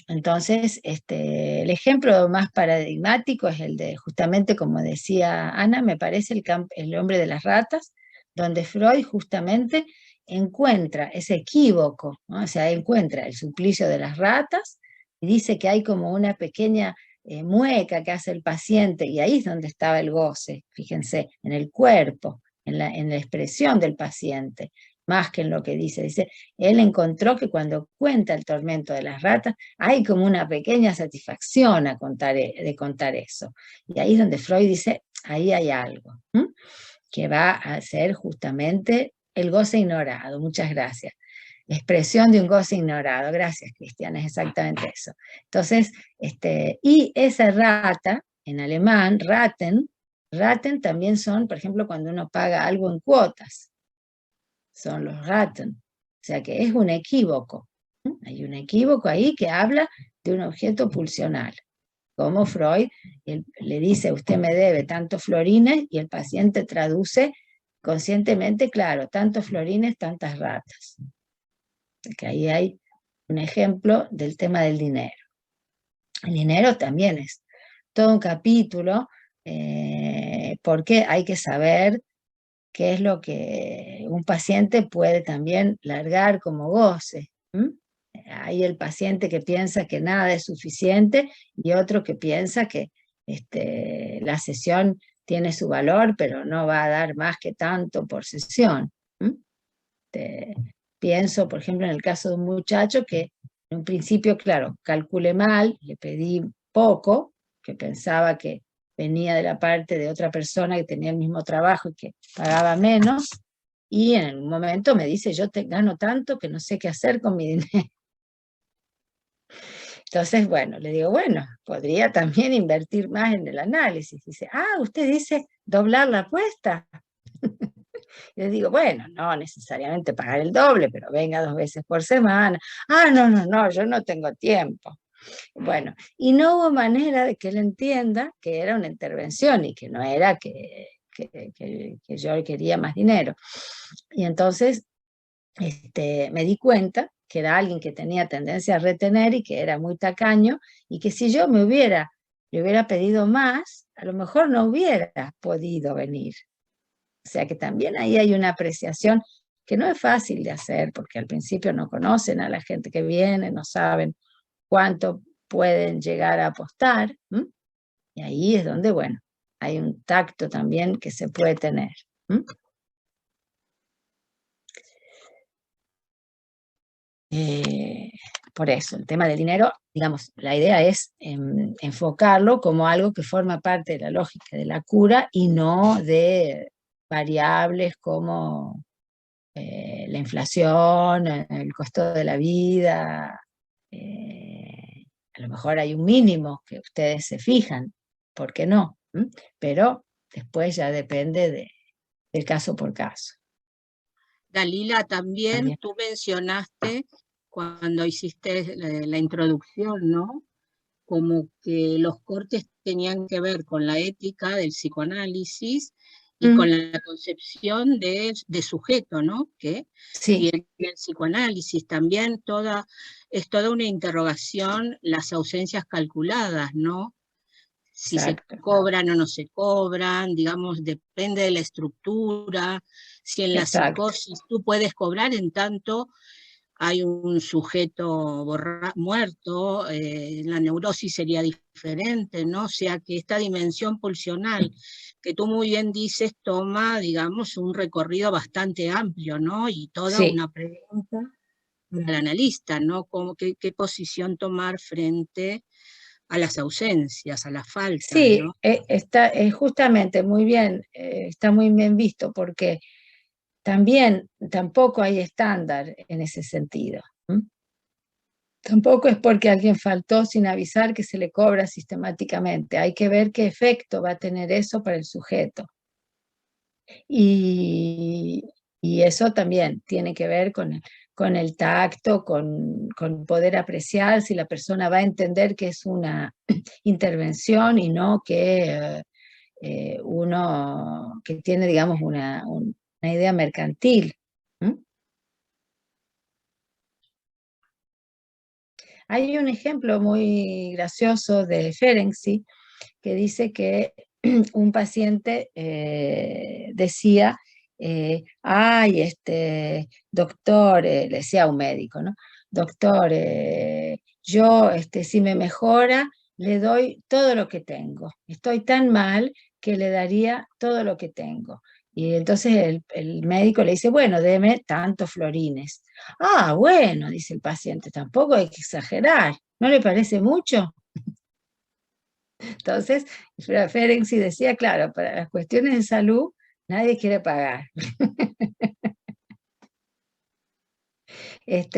Entonces, el ejemplo más paradigmático es el de, justamente como decía Ana, me parece el hombre de las ratas, donde Freud justamente encuentra ese equívoco, ¿no? O sea, encuentra el suplicio de las ratas y dice que hay como una pequeña mueca que hace el paciente, y ahí es donde estaba el goce, fíjense, en el cuerpo, en la expresión del paciente, más que en lo que dice. Dice, él encontró que cuando cuenta el tormento de las ratas, hay como una pequeña satisfacción de contar eso. Y ahí es donde Freud dice, ahí hay algo, que va a ser justamente el goce ignorado. Muchas gracias. Expresión de un goce ignorado. Gracias, Cristian, es exactamente eso. Entonces, y esa rata, en alemán, Raten también son, por ejemplo, cuando uno paga algo en cuotas, son los Raten. O sea que es un equívoco. Hay un equívoco ahí que habla de un objeto pulsional. Como Freud le dice, usted me debe tantos florines, y el paciente traduce conscientemente, claro, tantos florines, tantas ratas. Que ahí hay un ejemplo del tema del dinero. El dinero también es todo un capítulo, porque hay que saber qué es lo que un paciente puede también largar como goce. Hay el paciente que piensa que nada es suficiente y otro que piensa que la sesión tiene su valor, pero no va a dar más que tanto por sesión. Pienso, por ejemplo, en el caso de un muchacho que en un principio, claro, calculé mal, le pedí poco, que pensaba que venía de la parte de otra persona que tenía el mismo trabajo y que pagaba menos, y en un momento me dice, yo gano tanto que no sé qué hacer con mi dinero. Entonces, bueno, le digo, bueno, podría también invertir más en el análisis. Dice, usted dice doblar la apuesta. Les digo, bueno, no necesariamente pagar el doble, pero venga 2 veces por semana. No, yo no tengo tiempo. Bueno, y no hubo manera de que él entienda que era una intervención y que no era que yo quería más dinero. Y entonces me di cuenta que era alguien que tenía tendencia a retener y que era muy tacaño, y que si yo le hubiera pedido más, a lo mejor no hubiera podido venir. O sea que también ahí hay una apreciación que no es fácil de hacer, porque al principio no conocen a la gente que viene, no saben cuánto pueden llegar a apostar, y ahí es donde, bueno, hay un tacto también que se puede tener. por eso, el tema del dinero, digamos, la idea es enfocarlo como algo que forma parte de la lógica de la cura y no de variables como la inflación, el costo de la vida. A lo mejor hay un mínimo que ustedes se fijan, ¿por qué no? Pero después ya depende del caso por caso. Dalila, también tú mencionaste cuando hiciste la introducción, ¿no? Como que los cortes tenían que ver con la ética del psicoanálisis y con la concepción de sujeto, ¿no? Que sí. tiene el psicoanálisis también es toda una interrogación, las ausencias calculadas, ¿no? Si Exacto. se cobran o no se cobran, digamos, depende de la estructura. Si en la psicosis tú puedes cobrar en tanto hay un sujeto muerto, la neurosis sería diferente, ¿no? O sea que esta dimensión pulsional que tú muy bien dices toma, digamos, un recorrido bastante amplio, ¿no? Y toda una pregunta para el analista, ¿no? ¿Qué posición tomar frente a las ausencias, a la falta? Sí, ¿no? está justamente muy bien, está muy bien visto, porque también tampoco hay estándar en ese sentido. Tampoco es porque alguien faltó sin avisar que se le cobra sistemáticamente. Hay que ver qué efecto va a tener eso para el sujeto. Y eso también tiene que ver con el tacto, con poder apreciar si la persona va a entender que es una intervención y no que uno que tiene, digamos, una idea mercantil. Hay un ejemplo muy gracioso de Ferenczi que dice que un paciente decía, ay, doctor, le decía a un médico, ¿no? Doctor, yo, si me mejora, le doy todo lo que tengo. Estoy tan mal que le daría todo lo que tengo. Y entonces el médico le dice, bueno, deme tantos florines. Ah, bueno, dice el paciente, tampoco hay que exagerar. ¿No le parece mucho? Entonces, Ferenczi decía, claro, para las cuestiones de salud, nadie quiere pagar.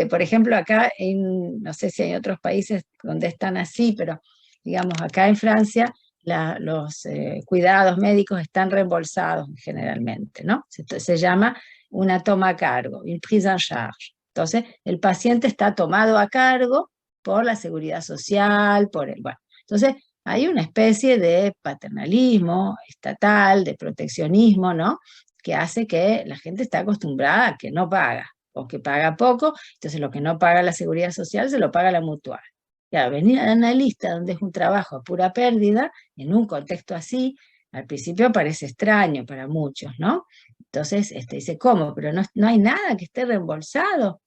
Por ejemplo, acá, no sé si hay otros países donde están así, pero digamos, acá en Francia, los cuidados médicos están reembolsados generalmente, ¿no? Se llama una toma a cargo, une prise en charge. Entonces, el paciente está tomado a cargo por la seguridad social, bueno. Entonces, hay una especie de paternalismo estatal, de proteccionismo, ¿no? Que hace que la gente está acostumbrada a que no paga, o que paga poco, entonces lo que no paga la seguridad social se lo paga la mutual. Claro, venir al analista, donde es un trabajo a pura pérdida, en un contexto así, al principio parece extraño para muchos, ¿no? Entonces, dice, ¿cómo? Pero no hay nada que esté reembolsado.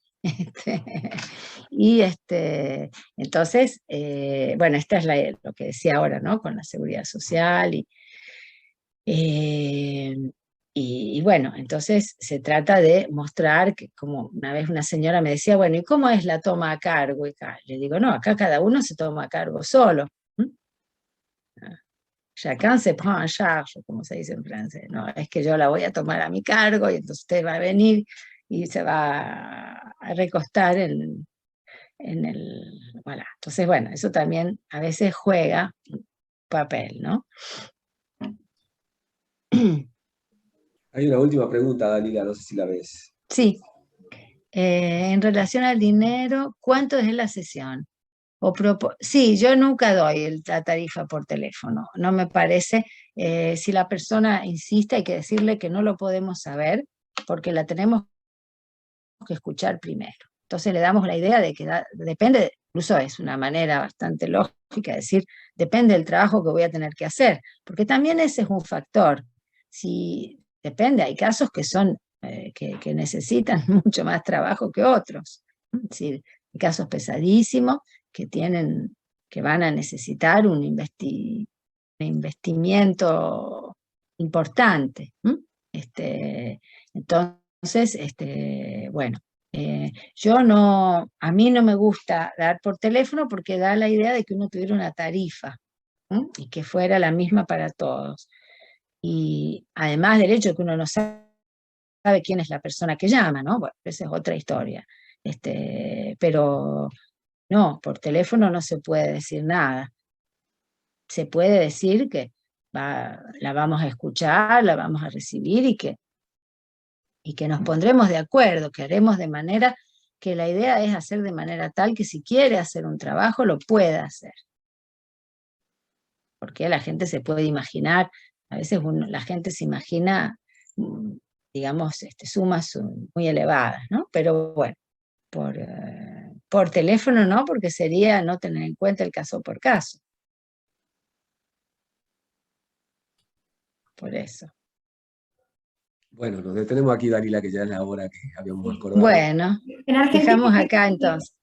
Y entonces, bueno, esta es lo que decía ahora, ¿no? Con la seguridad social y bueno, entonces se trata de mostrar que, como una vez una señora me decía, bueno, ¿y cómo es la toma a cargo? Le digo, no, acá cada uno se toma a cargo solo. Chacun se prend en charge, como se dice en francés, no, es que yo la voy a tomar a mi cargo y entonces usted va a venir y se va a recostar en el... Voilà. Entonces, bueno, eso también a veces juega un papel, ¿no? Hay una última pregunta, Dalila, no sé si la ves. Sí. En relación al dinero, ¿cuánto es la sesión? Sí, yo nunca doy la tarifa por teléfono, no me parece. Si la persona insiste, hay que decirle que no lo podemos saber, porque la tenemos que escuchar primero. Entonces le damos la idea de que depende, incluso es una manera bastante lógica de decir, depende del trabajo que voy a tener que hacer, porque también ese es un factor. Si depende, hay casos que son que necesitan mucho más trabajo que otros. Es decir, hay casos pesadísimos que van a necesitar un investimiento importante. Entonces, bueno, A mí no me gusta dar por teléfono porque da la idea de que uno tuviera una tarifa, ¿sí? Y que fuera la misma para todos. Y además del hecho de que uno no sabe quién es la persona que llama, ¿no? Bueno, esa es otra historia. Pero no, por teléfono no se puede decir nada. Se puede decir que la vamos a escuchar, la vamos a recibir y que nos pondremos de acuerdo, que haremos de manera que la idea es hacer de manera tal que si quiere hacer un trabajo lo pueda hacer. Porque la gente se puede imaginar, a veces la gente se imagina, digamos, sumas muy elevadas, ¿no? Pero bueno, por teléfono no, porque sería no tener en cuenta el caso por caso. Por eso. Bueno, nos detenemos aquí, Dalila, que ya es la hora que habíamos acordado. Bueno, en Argentina dejamos acá entonces.